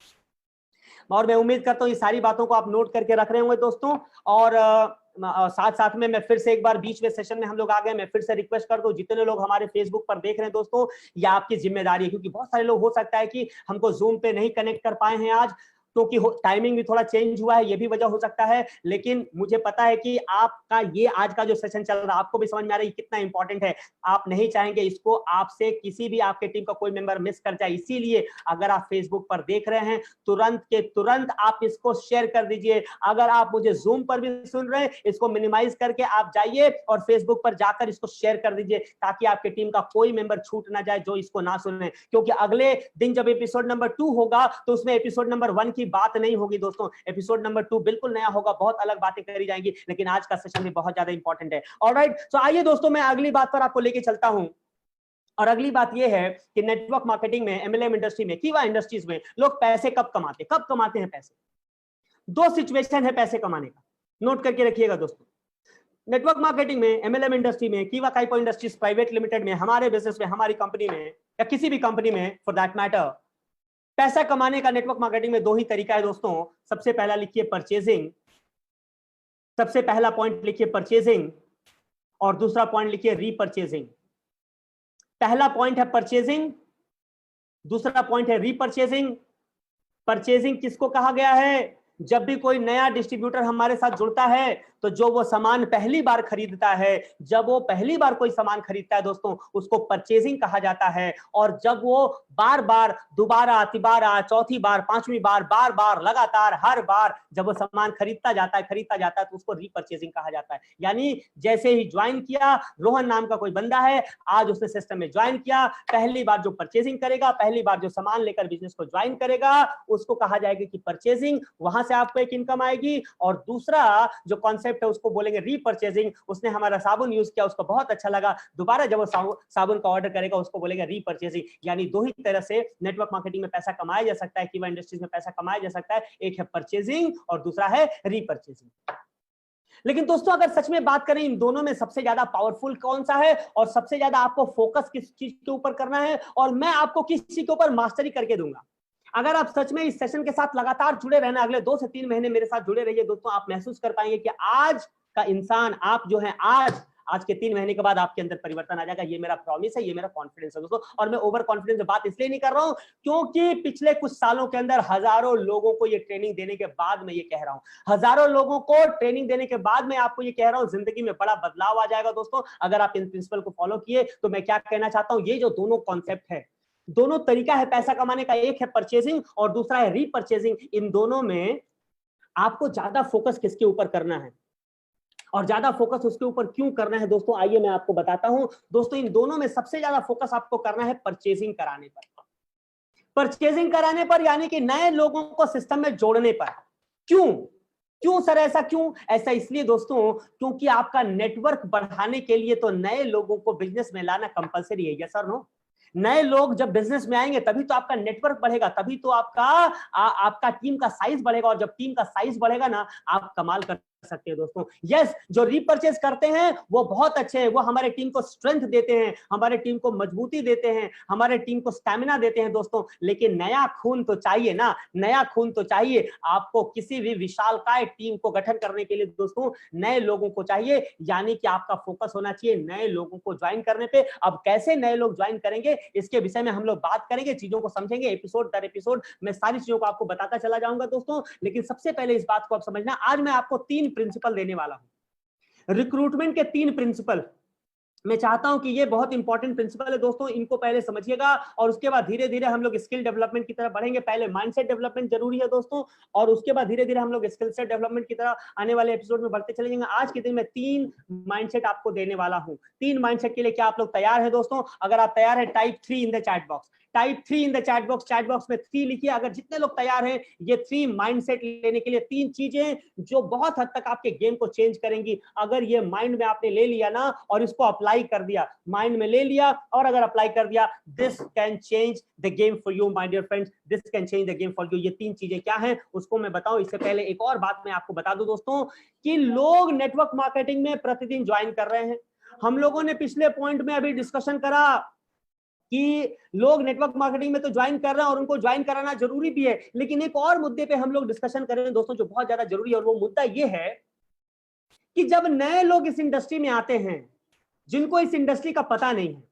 और मैं उम्मीद करता हूं ये सारी बातों को आप नोट करके रख रहे होंगे दोस्तों। और साथ साथ में मैं फिर से एक बार बीच में सेशन में हम लोग आ गए, मैं फिर से रिक्वेस्ट करता हूं जितने लोग हमारे फेसबुक पर देख रहे हैं दोस्तों, ये आपकी जिम्मेदारी है, क्योंकि बहुत सारे लोग हो सकता है कि हमको जूम पे नहीं कनेक्ट कर पाए हैं आज, क्योंकि टाइमिंग भी थोड़ा चेंज हुआ है, ये भी वजह हो सकता है। लेकिन मुझे पता है कि आपका ये आज का जो सेशन चल रहा है आपको भी समझ में आ रहा है कितना इंपॉर्टेंट है। आप नहीं चाहेंगे इसको आपसे किसी भी आपके टीम का कोई मेंबर मिस कर जाए, इसीलिए अगर आप फेसबुक पर देख रहे हैं तुरंत के तुरंत आप इसको शेयर कर दीजिए। अगर आप मुझे जूम पर भी सुन रहे हैं, इसको मिनिमाइज करके आप जाइए और फेसबुक पर जाकर इसको शेयर कर दीजिए, ताकि आपके टीम का कोई मेंबर छूट ना जाए जो इसको ना सुने। क्योंकि अगले दिन जब एपिसोड नंबर 2 होगा तो उसमें एपिसोड नंबर 1 की बात नहीं होगी दोस्तों। एपिसोड नंबर 2 बिल्कुल नया होगा, बहुत अलग बातें करी जाएंगी, लेकिन आज का सेशन भी बहुत ज्यादा इंपॉर्टेंट है। ऑलराइट, तो आइए दोस्तों मैं अगली बात पर आपको लेके चलता हूं। और अगली बात यह है कि नेटवर्क मार्केटिंग में, एमएलएम इंडस्ट्री में, कीवा इंडस्ट्रीज में लोग पैसे कब कमाते हैं पैसे। दो सिचुएशन है पैसे कमाने का, नोट करके रखिएगा दोस्तों। नेटवर्क मार्केटिंग में, एमएलएम इंडस्ट्री में, कीवा काइपो इंडस्ट्रीज प्राइवेट लिमिटेड में, हमारे बिजनेस में, हमारी कंपनी में, या किसी भी कंपनी में फॉर दैट मैटर, पैसा कमाने का नेटवर्क मार्केटिंग में दो ही तरीका है दोस्तों। सबसे पहला लिखिए परचेजिंग, सबसे पहला पॉइंट लिखिए परचेजिंग, और दूसरा पॉइंट लिखिए रीपरचेजिंग। पहला पॉइंट है परचेजिंग, दूसरा पॉइंट है रीपरचेजिंग। परचेजिंग किसको कहा गया है? जब भी कोई नया डिस्ट्रीब्यूटर हमारे साथ जुड़ता है तो जो वो सामान पहली बार खरीदता है, जब वो पहली बार कोई सामान खरीदता है दोस्तों, उसको परचेजिंग कहा जाता है। और जब वो बार बार, दोबारा, तिबारा, चौथी बार, पांचवी बार, बार बार, लगातार, हर बार जब वो सामान खरीदता जाता है तो उसको रीपरचेजिंग कहा जाता है। यानी जैसे ही ज्वाइन किया, रोहन नाम का कोई बंदा है, आज उसने सिस्टम में ज्वाइन किया, पहली बार जो परचेजिंग करेगा, पहली बार जो सामान लेकर बिजनेस को ज्वाइन करेगा, उसको कहा जाएगा कि परचेजिंग, वहां से आपको एक इनकम आएगी। और दूसरा जो कॉन्सेप्ट है उसको बोलेंगे रीपरचेजिंग। उसने हमारा साबुन यूज किया, उसको बहुत अच्छा लगा, दोबारा जब वो साबुन का ऑर्डर करेगा उसको बोलेंगे रीपरचेजिंग। यानी दो ही तरह से नेटवर्क मार्केटिंग में पैसा कमाया जा सकता है, कीवा इंडस्ट्रीज में पैसा कमाया जा सकता है। एक है परचेजिंग और दूसरा है रीपरचेजिंग। लेकिन दोस्तों अगर सच में बात करें इन दोनों में सबसे ज्यादा पावरफुल कौन सा है, और सबसे ज्यादा आपको फोकस किस चीज के ऊपर करना है, और मैं आपको किस चीज के ऊपर मास्टरी करके दूंगा। अगर आप सच में इस सेशन के साथ लगातार जुड़े रहना, अगले 2 से 3 महीने मेरे साथ जुड़े रहिए दोस्तों, आप महसूस कर पाएंगे कि आज का इंसान, आप जो है, आज के 3 महीने के बाद आपके अंदर परिवर्तन आ जाएगा। ये मेरा प्रॉमिस है, ये मेरा कॉन्फिडेंस है दोस्तों। और मैं ओवर कॉन्फिडेंस में बात इसलिए नहीं कर रहा हूं क्योंकि पिछले कुछ सालों के अंदर हजारों लोगों को ये ट्रेनिंग देने के बाद मैं ये कह रहा हूं, हजारों लोगों को ट्रेनिंग देने के बाद मैं आपको ये कह रहा हूं, जिंदगी में बड़ा बदलाव आ जाएगा दोस्तों अगर आप इन प्रिंसिपल को फॉलो किए। तो मैं क्या कहना चाहता हूं, ये जो दोनों कॉन्सेप्ट है, दोनों तरीका है पैसा कमाने का, एक है परचेजिंग और दूसरा है रीपरचेजिंग। इन दोनों में आपको ज्यादा फोकस किसके ऊपर करना है और ज्यादा फोकस उसके ऊपर क्यों करना है दोस्तों, आइए मैं आपको बताता हूं। दोस्तों इन दोनों में सबसे ज्यादा फोकस आपको करना है परचेजिंग कराने पर। परचेजिंग कराने पर यानी कि नए लोगों को सिस्टम में जोड़ने पर। क्यों सर, ऐसा क्यों? ऐसा इसलिए दोस्तों क्योंकि आपका नेटवर्क बढ़ाने के लिए तो नए लोगों को बिजनेस में लाना कंपलसरी है। यस और नो? नए लोग जब बिजनेस में आएंगे तभी तो आपका नेटवर्क बढ़ेगा, तभी तो आपका टीम का साइज बढ़ेगा, और जब टीम का साइज बढ़ेगा ना, आप कमाल कर सकते हैं दोस्तों। यस, जो रीपरचेज करते हैं वो बहुत अच्छे हैं, वो हमारे टीम को स्ट्रेंथ देते हैं, हमारे टीम को मजबूती देते हैं, हमारे टीम को स्टैमिना देते हैं दोस्तों। लेकिन नया खून तो चाहिए ना, नया खून तो चाहिए आपको। किसी भी विशालकाय टीम को गठन करने के लिए दोस्तों नए लोगों को चाहिए, यानी कि आपका फोकस होना चाहिए नए लोगों को ज्वाइन करने पे। अब कैसे नए लोग ज्वाइन करेंगे इसके विषय में हम लोग बात करेंगे, चीजों को समझेंगे, एपिसोड दर एपिसोड मैं सारी चीजों को आपको बताता चला जाऊंगा दोस्तों। लेकिन सबसे पहले इस बात को आप समझना, आज मैं आपको 3 प्रिंसिपल देने वाला हूं, रिक्रूटमेंट के 3 प्रिंसिपल। मैं चाहता हूं कि ये बहुत इंपॉर्टेंट प्रिंसिपल है दोस्तों, इनको पहले समझिएगा और उसके बाद धीरे धीरे हम लोग स्किल डेवलपमेंट की तरफ बढ़ेंगे। पहले माइंडसेट डेवलपमेंट जरूरी है दोस्तों, और उसके बाद धीरे धीरे हम लोग स्किल सेट डेवलपमेंट की तरफ आने वाले एपिसोड में बढ़ते चले जाएंगे। आज के दिन में 3 माइंडसेट आपको देने वाला हूं। 3 माइंडसेट के लिए क्या आप लोग तैयार हैं दोस्तों? अगर आप तैयार हैं, type 3 in the chat box, type 3 in the chat box, chat box में 3 लिखिए। अगर जितने लोग तैयार हैं, ये 3 माइंडसेट लेने के लिए 3 चीजें जो बहुत हद तक आपके गेम को चेंज करेंगी। अगर ये माइंड में आपने ले लिया ना और इसको अप्लाई कर दिया, माइंड में ले लिया और अगर अप्लाई कर दिया, this can change the game for you my dear friends, this can change the game for you. ये 3 चीजें क्या हैं उसको मैं बताऊं, इससे पहले एक और बात मैं आपको बता दूं दोस्तों, कि लोग नेटवर्क मार्केटिंग में प्रतिदिन ज्वाइन कर रहे हैं। हम लोगों ने पिछले पॉइंट में अभी डिस्कशन करा कि लोग नेटवर्क मार्केटिंग में तो ज्वाइन कर रहे हैं और उनको ज्वाइन कराना जरूरी भी है, लेकिन एक और मुद्दे पे हम लोग डिस्कशन करें दोस्तों जो बहुत ज्यादा जरूरी है, और वो मुद्दा ये है कि जब नए लोग इस इंडस्ट्री में आते हैं, जिनको इस इंडस्ट्री का पता नहीं है,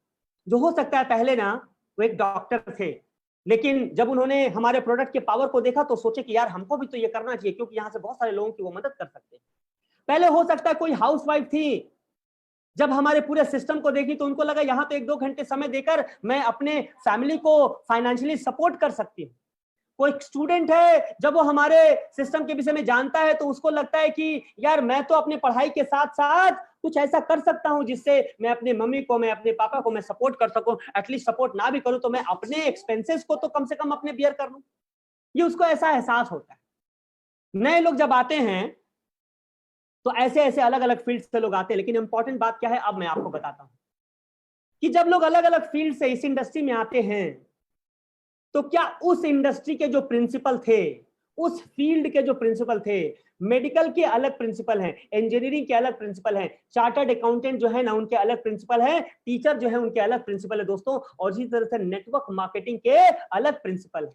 जो हो सकता है पहले ना वो एक डॉक्टर थे, लेकिन जब उन्होंने हमारे प्रोडक्ट के पावर को देखा तो सोचे कि यार हमको भी तो ये करना चाहिए, क्योंकि यहां से बहुत सारे लोगों की वो मदद कर सकते हैं। पहले हो सकता है कोई हाउसवाइफ थी, जब हमारे पूरे सिस्टम को देखी तो उनको लगा यहाँ तो 1-2 घंटे समय देकर मैं अपने फैमिली को फाइनेंशियली सपोर्ट कर सकती हूँ। कोई स्टूडेंट है, जब वो हमारे सिस्टम के विषय में जानता है तो उसको लगता है कि यार मैं तो अपने पढ़ाई के साथ साथ कुछ ऐसा कर सकता हूं जिससे मैं अपने मम्मी को, मैं अपने पापा को मैं सपोर्ट कर सकूं। एटलीस्ट सपोर्ट ना भी करूं तो मैं अपने एक्सपेंसेस को तो कम से कम अपने बियर कर लूं। ये उसको ऐसा एहसास होता है। नए लोग जब आते हैं तो ऐसे ऐसे अलग अलग फील्ड से लोग आते हैं, लेकिन इंपॉर्टेंट बात क्या है अब मैं आपको बताता हूं कि जब लोग अलग अलग फील्ड से इस इंडस्ट्री में आते हैं तो क्या उस इंडस्ट्री के जो प्रिंसिपल थे, उस फील्ड के जो प्रिंसिपल थे, मेडिकल के अलग प्रिंसिपल हैं, इंजीनियरिंग के अलग प्रिंसिपल हैं, चार्टर्ड अकाउंटेंट जो है ना उनके अलग प्रिंसिपल हैं, टीचर जो है उनके अलग प्रिंसिपल है दोस्तों, और इसी तरह से नेटवर्क मार्केटिंग के अलग प्रिंसिपल है।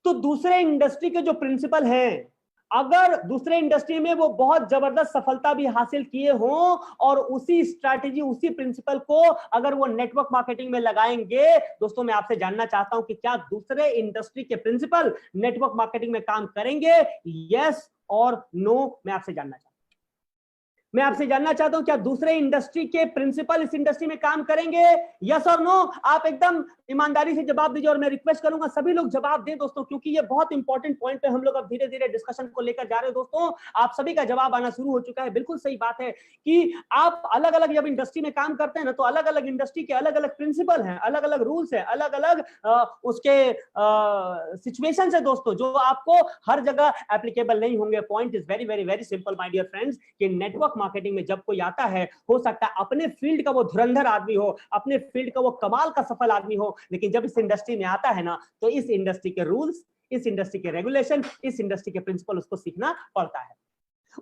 तो दूसरे इंडस्ट्री के जो प्रिंसिपल हैं, अगर दूसरे इंडस्ट्री में वो बहुत जबरदस्त सफलता भी हासिल किए हों और उसी स्ट्रैटेजी, उसी प्रिंसिपल को अगर वो नेटवर्क मार्केटिंग में लगाएंगे, दोस्तों मैं आपसे जानना चाहता हूं कि क्या दूसरे इंडस्ट्री के प्रिंसिपल नेटवर्क मार्केटिंग में काम करेंगे? यस और नो, मैं आपसे जानना चाहता हूं। मैं आपसे जानना चाहता हूं क्या दूसरे इंडस्ट्री के प्रिंसिपल इस इंडस्ट्री में काम करेंगे? यस और नो? आप एकदम ईमानदारी से जवाब दीजिए और मैं रिक्वेस्ट करूंगा सभी लोग जवाब दें दोस्तों, क्योंकि ये बहुत इंपॉर्टेंट पॉइंट पे हम लोग अब धीरे धीरे डिस्कशन को लेकर जा रहे हैं दोस्तों। आप सभी का जवाब आना शुरू हो चुका है। बिल्कुल सही बात है कि आप अलग अलग जब इंडस्ट्री में काम करते हैं ना तो अलग अलग इंडस्ट्री के अलग अलग प्रिंसिपल हैं, अलग अलग रूल्स हैं, अलग अलग उसके सिचुएशन है दोस्तों, जो आपको हर जगह एप्लीकेबल नहीं होंगे। Point is very very very simple my dear friends, कि नेटवर्क मार्केटिंग में जब कोई आता है, हो सकता है अपने फील्ड का वो धुरंधर आदमी हो, अपने फील्ड का वो कमाल का सफल आदमी हो, लेकिन जब इस इंडस्ट्री में आता है ना तो इस इंडस्ट्री के रूल्स, इस इंडस्ट्री के रेगुलेशन, इस इंडस्ट्री के प्रिंसिपल उसको सीखना पड़ता है।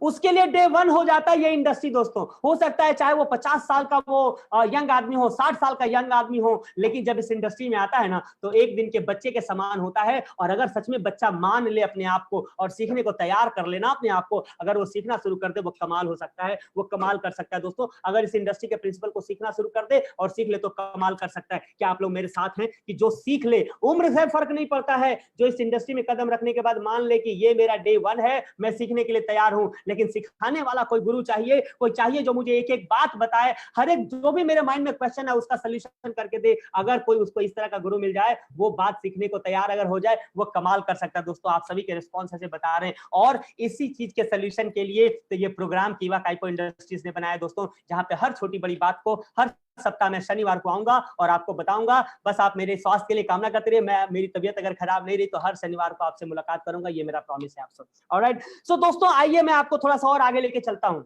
उसके लिए डे 1 हो जाता है ये इंडस्ट्री दोस्तों। हो सकता है चाहे वो 50 साल का वो यंग आदमी हो, 60 साल का यंग आदमी हो, लेकिन जब इस इंडस्ट्री में आता है ना तो एक दिन के बच्चे के समान होता है। और अगर सच में बच्चा मान ले अपने आप को और सीखने को तैयार कर लेना अपने आप को, अगर वो सीखना शुरू कर दे, वो कमाल हो सकता है, वो कमाल कर सकता है दोस्तों। अगर इस इंडस्ट्री के प्रिंसिपल को सीखना शुरू कर दे और सीख ले तो कमाल कर सकता है। क्या आप लोग मेरे साथ हैं कि जो सीख ले, उम्र से फर्क नहीं पड़ता है, जो इस इंडस्ट्री में कदम रखने के बाद मान ले कि ये मेरा डे 1 है, मैं सीखने के लिए तैयार हूं, लेकिन सिखाने वाला कोई गुरु चाहिए, कोई चाहिए जो मुझे एक एक बात बताए, हर एक जो भी मेरे माइंड में क्वेश्चन है उसका सलूशन करके दे। अगर कोई उसको इस तरह का गुरु मिल जाए, वो बात सीखने को तैयार अगर हो जाए, वो कमाल कर सकता है दोस्तों। आप सभी के रिस्पॉन्स ऐसे बता रहे हैं, और इसी चीज के सलूशन के लिए तो ये प्रोग्राम कीवा काइपो इंडस्ट्रीज ने बनाया दोस्तों, जहां पे हर छोटी बड़ी बात को हर सप्ताह में शनिवार को आऊंगा और आपको बताऊंगा। बस आप मेरे स्वास्थ्य के लिए कामना करते रहिए। मैं, मेरी तबीयत अगर खराब नहीं रही तो हर शनिवार को आपसे मुलाकात करूंगा, ये मेरा प्रॉमिस है आपसे। ऑलराइट, सो दोस्तों आइए मैं आपको थोड़ा सा और आगे लेके चलता हूं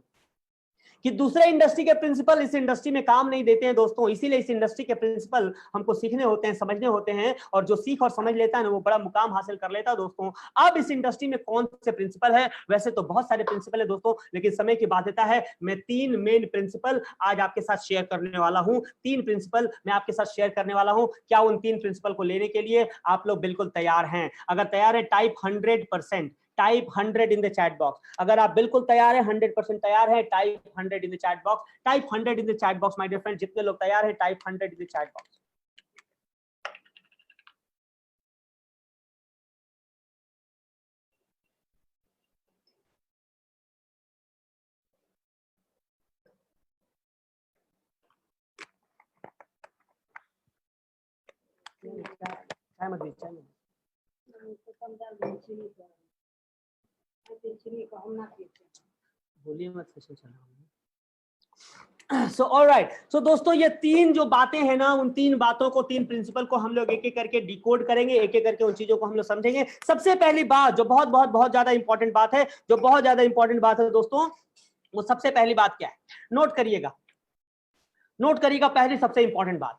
कि दूसरे इंडस्ट्री के प्रिंसिपल इस इंडस्ट्री में काम नहीं देते हैं दोस्तों, इसीलिए इस इंडस्ट्री के प्रिंसिपल हमको सीखने होते हैं, समझने होते हैं, और जो सीख और समझ लेता है ना वो बड़ा मुकाम हासिल कर लेता है दोस्तों। अब इस इंडस्ट्री में कौन से प्रिंसिपल है? वैसे तो बहुत सारे प्रिंसिपल है दोस्तों, लेकिन समय की बाध्यता है, मैं 3 मेन प्रिंसिपल आज आपके साथ शेयर करने वाला हूं। 3 प्रिंसिपल मैं आपके साथ शेयर करने वाला हूं। क्या उन 3 प्रिंसिपल को लेने के लिए आप लोग बिल्कुल तैयार हैं? अगर तैयार है type 100%, type 100 in the chat box. अगर आप बिल्कुल तैयार है, 100% तैयार है, type 100 in the chat box, type 100 in the chat box my dear friend. जितने लोग तैयार है type 100 in the chat box. चाय मत चाय बोलिए मत सेशन चला। सो ऑलराइट, सो दोस्तों ये तीन जो बातें हैं ना, उन तीन बातों को, तीन प्रिंसिपल को हम लोग एक एक करके डिकोड करेंगे, एक एक करके उन चीजों को हम लोग समझेंगे। सबसे पहली बात जो बहुत बहुत बहुत ज्यादा इंपॉर्टेंट बात है, जो बहुत ज्यादा इंपॉर्टेंट बात है दोस्तों, वो सबसे पहली बात क्या है, नोट करिएगा, नोट करिएगा। पहली सबसे इंपॉर्टेंट बात,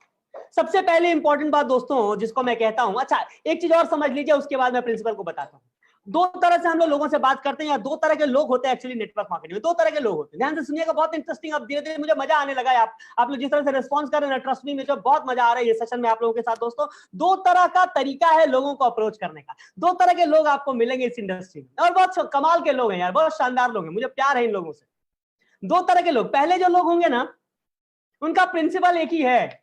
सबसे पहले इंपॉर्टेंट बात दोस्तों जिसको मैं कहता हूं, अच्छा एक चीज और समझ लीजिए, उसके बाद मैं प्रिंसिपल को बताता हूं। दो तरह से हम लोगों से बात करते हैं, या दो तरह के लोग होते हैं एक्चुअली नेटवर्क मार्केटिंग में, दो तरह के लोग होते हैं। ध्यान से सुनिएगा, बहुत इंटरेस्टिंग, अब धीरे धीरे मुझे मजा आने लगा है। आप लोग जिस तरह से रिस्पॉन्स कर रहे हैं, ट्रस्ट मी मुझे बहुत मजा आ रहा है ये सेशन में आप लोगों के साथ। दोस्तों दो तरह का तरीका है लोगों को अप्रोच करने का, दो तरह के लोग आपको मिलेंगे इस इंडस्ट्री में, और बहुत कमाल के लोग हैं यार, बहुत शानदार लोग हैं, मुझे प्यार है इन लोगों से। दो तरह के लोग, पहले जो लोग होंगे ना, उनका प्रिंसिपल एक ही है,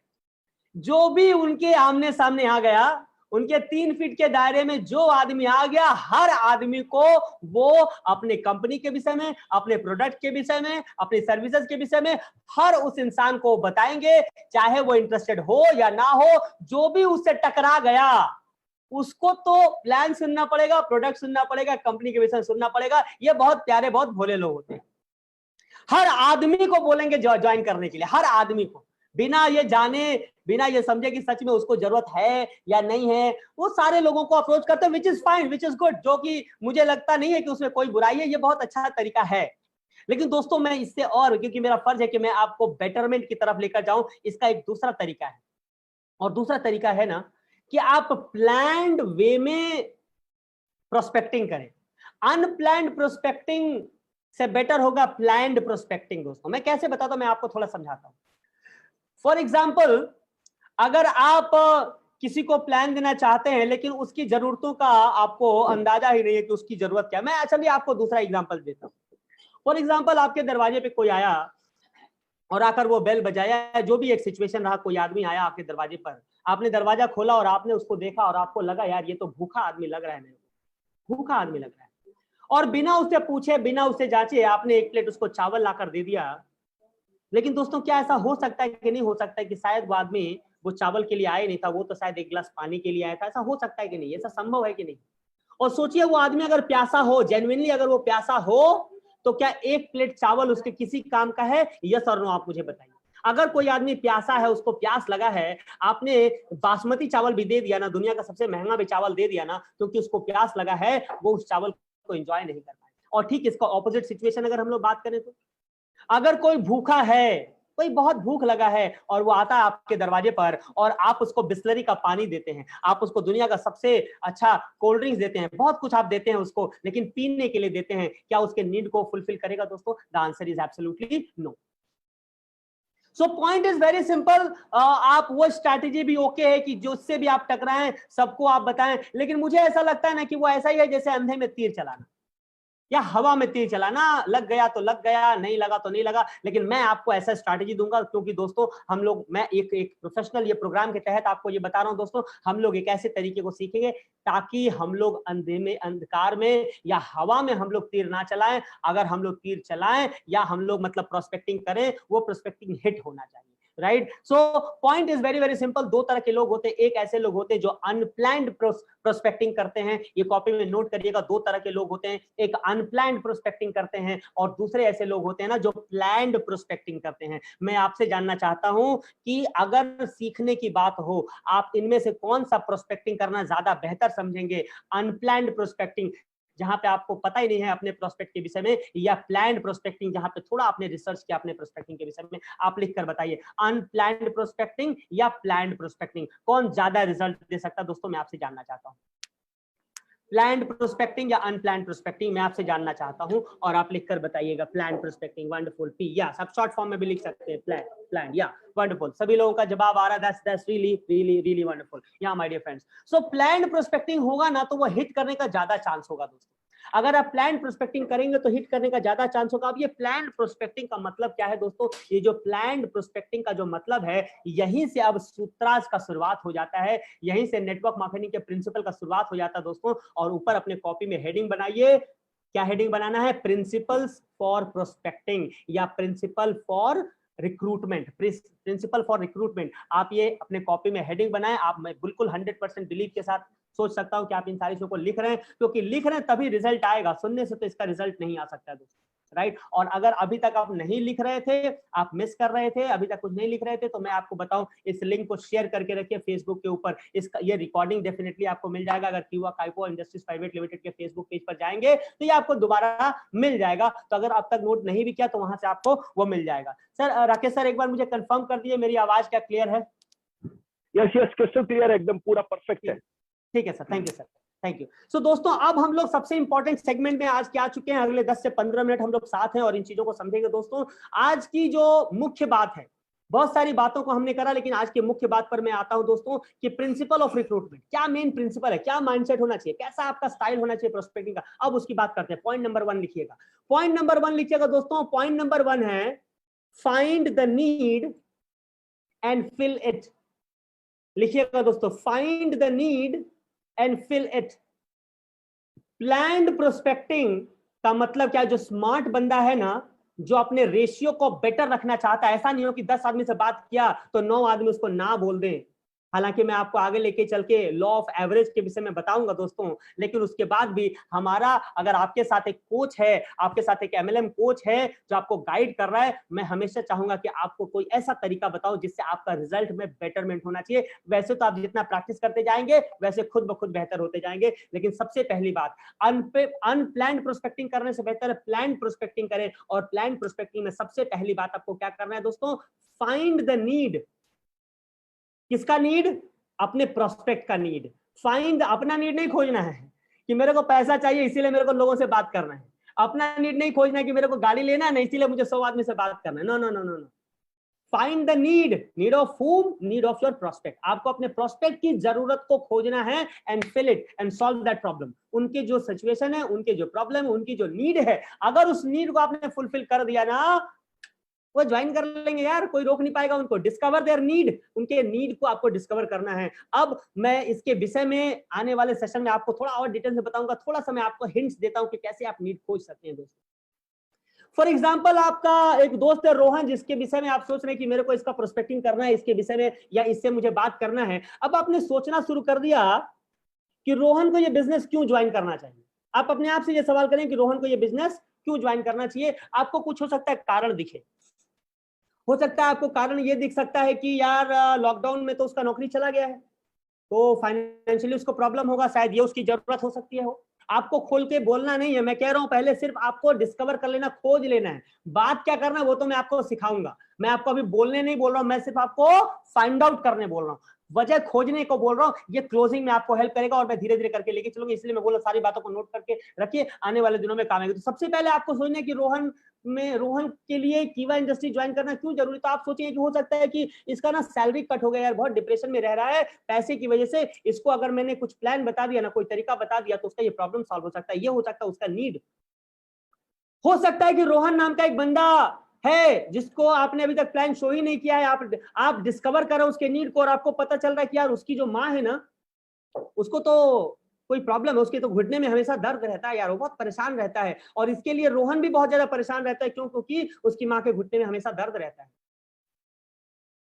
जो भी उनके आमने सामने आ गया, उनके 3 फीट के दायरे में जो आदमी आ गया, हर आदमी को वो अपने कंपनी के विषय में, अपने प्रोडक्ट के विषय में, अपनी सर्विसेज के विषय में, हर उस इंसान को बताएंगे, चाहे वो इंटरेस्टेड हो या ना हो। जो भी उससे टकरा गया उसको तो प्लान सुनना पड़ेगा, प्रोडक्ट सुनना पड़ेगा, कंपनी के विषय में सुनना पड़ेगा। ये बहुत प्यारे, बहुत भोले लोग होते हैं। हर आदमी को बोलेंगे ज्वाइन करने के लिए, हर आदमी को, बिना ये जाने, बिना ये समझे कि सच में उसको जरूरत है या नहीं है, वो सारे लोगों को अप्रोच करते हैं, which is fine, which is good, जो कि मुझे लगता नहीं है कि उसमें कोई बुराई है, ये बहुत अच्छा तरीका है। लेकिन दोस्तों मैं इससे और, क्योंकि मेरा फर्ज है कि मैं आपको बेटरमेंट की तरफ लेकर जाऊं, इसका एक दूसरा तरीका है। और दूसरा तरीका है ना कि आप प्लान्ड वे में प्रोस्पेक्टिंग करें। अनप्लान्ड प्रोस्पेक्टिंग से बेटर होगा प्लान्ड प्रोस्पेक्टिंग। दोस्तों मैं कैसे बताता हूं, मैं आपको थोड़ा समझाता हूं। फॉर एग्जाम्पल, अगर आप किसी को प्लान देना चाहते हैं लेकिन उसकी जरूरतों का आपको अंदाजा ही नहीं है कि उसकी जरूरत क्या है, मैं चलिए आपको दूसरा एग्जांपल देता हूं। फॉर एग्जांपल, आपके दरवाजे पे कोई आया और आकर वो बेल बजाया, जो भी एक सिचुएशन रहा, कोई आदमी आया आपके दरवाजे पर, आपने दरवाजा खोला और आपने उसको देखा और आपको लगा यार ये तो भूखा आदमी लग रहा है, मेरे को भूखा आदमी लग रहा है, और बिना उससे पूछे, बिना उससे जांचे आपने एक प्लेट उसको चावल लाकर दे दिया। लेकिन दोस्तों क्या ऐसा हो सकता है कि नहीं हो सकता है कि शायद वो आदमी वो चावल के लिए आया नहीं था, वो तो शायद एक गिलास पानी के लिए आया था, ऐसा हो सकता है कि नहीं, ऐसा संभव है कि नहीं? और सोचिए वो आदमी अगर प्यासा हो, जेन्युइनली अगर वो प्यासा हो, तो क्या एक प्लेट चावल उसके किसी काम का है? यस और नो, आप मुझे बताइए। अगर कोई आदमी प्यासा है, उसको प्यास लगा है, आपने बासमती चावल भी दे दिया ना, दुनिया का सबसे महंगा भी चावल दे दिया ना, क्योंकि उसको प्यास लगा है, वो उस चावल को एंजॉय नहीं कर पाए। और ठीक इसका ऑपोजिट सिचुएशन अगर हम लोग बात करें तो, अगर कोई भूखा है, कोई बहुत भूख लगा है और वो आता है आपके दरवाजे पर और आप उसको बिस्लरी का पानी देते हैं, आप उसको दुनिया का सबसे अच्छा कोल्ड ड्रिंक्स देते हैं, बहुत कुछ आप देते हैं उसको, लेकिन पीने के लिए देते हैं, क्या उसके नीड को फुलफिल करेगा? दोस्तों the answer is absolutely no. So point is very simple, आप वो स्ट्रैटेजी भी ओके है कि जो उससे भी आप टकराएं, सबको आप बताएं, लेकिन मुझे ऐसा लगता है ना कि वो ऐसा ही है जैसे अंधे में तीर चलाना या हवा में तीर चलाना, लग गया तो लग गया, नहीं लगा तो नहीं लगा। लेकिन मैं आपको ऐसा स्ट्रैटेजी दूंगा, क्योंकि दोस्तों हम लोग, मैं एक प्रोफेशनल ये प्रोग्राम के तहत आपको ये बता रहा हूं दोस्तों, हम लोग एक ऐसे तरीके को सीखेंगे ताकि हम लोग अंधे में, अंधकार में या हवा में हम लोग तीर ना चलाएं। अगर हम लोग तीर चलाएं या हम लोग मतलब प्रोस्पेक्टिंग करें, वो प्रोस्पेक्टिंग हिट होना चाहिए, right? So point is very very simple, दो तरह के लोग होते हैं। एक ऐसे लोग होते हैं जो अनप्लान्ड प्रोस्पेक्टिंग करते हैं, ये कॉपी में नोट करिएगा, दो तरह के लोग होते हैं, एक अनप्लान्ड प्रोस्पेक्टिंग करते हैं और दूसरे ऐसे लोग होते हैं ना जो प्लान्ड प्रोस्पेक्टिंग करते हैं। मैं आपसे जानना चाहता हूं कि अगर सीखने की बात हो, आप इनमें से कौन सा प्रोस्पेक्टिंग करना ज्यादा बेहतर समझेंगे? अनप्लान्ड प्रोस्पेक्टिंग जहां पे आपको पता ही नहीं है अपने प्रोस्पेक्ट के विषय में, या प्लान्ड प्रोस्पेक्टिंग जहां पे थोड़ा आपने रिसर्च किया अपने प्रोस्पेक्टिंग के विषय में? आप लिखकर बताइए, अनप्लान्ड प्रोस्पेक्टिंग या प्लान्ड प्रोस्पेक्टिंग, कौन ज्यादा रिजल्ट दे सकता है? दोस्तों मैं आपसे जानना चाहता हूं, प्लान्ड प्रोस्पेक्टिंग या अनप्लान्ड प्रोस्पेक्टिंग, मैं आपसे जानना चाहता हूं, और आप लिखकर बताइएगा प्लान्ड प्रोस्पेक्टिंग। वंडरफुल, पी, या सब शॉर्ट फॉर्म में भी लिख सकते हैं, प्लान, या वंडरफुल, सभी लोगों का जवाब आ रहा है, that's really really really wonderful. Yeah my dear friends, so planned prospecting होगा ना तो वो हिट करने का ज्यादा चांस होगा दोस्तों। अगर आप प्लान प्रोस्पेक्टिंग करेंगे तो हिट करने का ज्यादा चांस होगा। अब ये प्लान प्रोस्पेक्टिंग का मतलब क्या है दोस्तों? ये जो प्लान प्रोस्पेक्टिंग का जो मतलब है, यहीं से अब सूत्रास का शुरुआत हो जाता है, यहीं से नेटवर्क मार्केटिंग के प्रिंसिपल का शुरुआत हो जाता है दोस्तों। और ऊपर अपने कॉपी में हेडिंग बनाइए, क्या हेडिंग बनाना है? प्रिंसिपल्स फॉर प्रोस्पेक्टिंग या principle for recruitment, principle for recruitment. आप ये अपने कॉपी में हेडिंग बनाएं। आप, मैं बिल्कुल 100% बिलीव के साथ सोच सकता हूं कि आप इन सारी चीजों को लिख रहे हैं, क्योंकि लिख रहे हैं तभी रिजल्ट आएगा, सुनने से तो इसका रिजल्ट नहीं आ सकता दोस्तों, राइट। और अगर अभी तक आप नहीं लिख रहे थे, आप मिस कर रहे थे, अभी तक कुछ नहीं लिख रहे थे, तो मैं आपको बताऊं, इस लिंक को शेयर करके रखिए फेसबुक के ऊपर। इसका ये रिकॉर्डिंग डेफिनेटली आपको मिल जाएगा। अगर क्यूआ काइपो इंडस्ट्रीज प्राइवेट लिमिटेड के फेसबुक पेज पर जाएंगे तो ये आपको दोबारा मिल जाएगा। तो अगर आप तक नोट नहीं भी किया तो वहां से आपको वो मिल जाएगा। सर राकेश सर, एक बार मुझे कंफर्म कर दीजिए मेरी आवाज क्या क्लियर है? यस यस, क्रिस्टल क्लियर, एकदम पूरा परफेक्ट है। ठीक है sir, thank you sir, thank you. So दोस्तों, अब हम लोग सबसे इंपॉर्टेंट सेगमेंट में आज क्या आ चुके हैं। अगले 10 से 15 मिनट हम लोग साथ हैं और इन चीजों को समझेंगे। दोस्तों, आज की जो मुख्य बात है, बहुत सारी बातों को हमने करा, लेकिन आज की मुख्य बात पर मैं आता हूं दोस्तों, कि प्रिंसिपल ऑफ रिक्रूटमेंट, क्या मेन प्रिंसिपल है, क्या माइंडसेट होना चाहिए, कैसा आपका स्टाइल होना चाहिए प्रोस्पेक्टिंग का। अब उसकी बात करते हैं। पॉइंट नंबर 1 लिखिएगा, पॉइंट नंबर 1 लिखिएगा दोस्तों। पॉइंट नंबर 1 है find the need and fill it. लिखिएगा दोस्तों, find the need and fill it. Planned prospecting का मतलब क्या है? जो स्मार्ट बंदा है ना, जो अपने रेशियो को बेटर रखना चाहता है, ऐसा नहीं हो कि 10 आदमी से बात किया तो 9 आदमी उसको ना बोल दें। हालांकि मैं आपको आगे लेके चल के लॉ ऑफ एवरेज के विषय में बताऊंगा दोस्तों, लेकिन उसके बाद भी हमारा, अगर आपके साथ एक कोच है, आपके साथ एक एमएलएम कोच है जो आपको गाइड कर रहा है, मैं हमेशा चाहूंगा कि आपको कोई ऐसा तरीका बताओ जिससे आपका रिजल्ट में बेटरमेंट होना चाहिए। वैसे तो आप जितना प्रैक्टिस करते जाएंगे वैसे खुद ब खुद बेहतर होते जाएंगे, लेकिन सबसे पहली बात, अनप्लान्ड प्रोस्पेक्टिंग करने से बेहतर है प्लान्ड प्रोस्पेक्टिंग करें। और प्लान्ड प्रोस्पेक्टिंग में सबसे पहली बात आपको क्या करना है दोस्तों? Find the need. किसका नीड? अपने प्रोस्पेक्ट का नीड। फाइंड, अपना नीड नहीं खोजना है कि मेरे को पैसा चाहिए इसीलिए मेरे को लोगों से बात करना है। अपना नीड नहीं खोजना है कि मेरे को गाड़ी लेना है, नहीं इसीलिए मुझे 100 आदमी से बात करना है। No no no no no. Find the need, need of whom? Need of your prospect. आपको अपने प्रोस्पेक्ट की जरूरत को खोजना है and fill it and solve that problem. उनके जो सिचुएशन है, उनके जो प्रॉब्लम है, उनकी जो नीड है, अगर उस नीड को आपने फुलफिल कर दिया ना, वो ज्वाइन कर लेंगे यार, कोई रोक नहीं पाएगा उनको। डिस्कवर देयर नीड, उनके नीड को आपको डिस्कवर करना है। अब मैं इसके विषय में आने वाले सेशन में आपको थोड़ा और डिटेल से बताऊंगा। थोड़ा सा मैं आपको हिंट्स देता हूं कि कैसे आप नीड खोज सकते हैं दोस्तों। फॉर एग्जाम्पल, आपका एक दोस्त है रोहन, जिसके विषय में आप सोच रहे हैं कि मेरे को इसका प्रोस्पेक्टिंग करना है, इसके विषय में या इससे मुझे बात करना है। अब आपने सोचना शुरू कर दिया कि रोहन को ये बिजनेस क्यों ज्वाइन करना चाहिए। आप अपने आप से ये सवाल करें कि रोहन को ये बिजनेस क्यों ज्वाइन करना चाहिए। आपको कुछ हो सकता है कारण दिखे, हो सकता है आपको कारण ये दिख सकता है कि यार लॉकडाउन में तो उसका नौकरी चला गया है, तो फाइनेंशियली उसको प्रॉब्लम होगा, शायद ये उसकी जरूरत हो सकती है। हो, आपको खोल के बोलना नहीं है, मैं कह रहा हूं पहले सिर्फ आपको डिस्कवर कर लेना, खोज लेना है। बात क्या करना है वो तो मैं आपको सिखाऊंगा, मैं आपको अभी बोलने नहीं बोल रहा हूं, मैं सिर्फ आपको फाइंड आउट करने बोल रहा हूं, वजह खोजने को बोल रहा हूं। ये क्लोजिंग में आपको हेल्प करेगा और मैं धीरे धीरे करके लेके चलूंगा, इसलिए मैं बोला सारी बातों को नोट करके रखिए, आने वाले दिनों में काम आएगा। तो सबसे पहले आपको सोचना है कि रोहन के लिए कीवा इंडस्ट्री ज्वाइन करना क्यों जरूरी। तो आप सोचिए कि हो सकता है कि इसका ना सैलरी कट हो गया यार, बहुत डिप्रेशन में रह रहा है पैसे की वजह से। इसको अगर मैंने कुछ प्लान बता दिया ना, कोई तरीका बता दिया, तो उसका ये प्रॉब्लम सॉल्व हो सकता है। ये हो सकता है उसका नीड। हो सकता है कि रोहन नाम का एक बंदा है जिसको आपने अभी तक प्लान शो ही नहीं किया है, आप डिस्कवर कर रहे हो उसके नीड को, और आपको पता चल रहा है कि यार उसकी जो माँ है ना, उसको तो कोई प्रॉब्लम है, उसके तो घुटने में हमेशा दर्द रहता है यार, वो बहुत परेशान रहता है। और इसके लिए रोहन भी बहुत ज्यादा परेशान रहता है, क्यों? क्योंकि उसकी माँ के घुटने में हमेशा दर्द रहता है।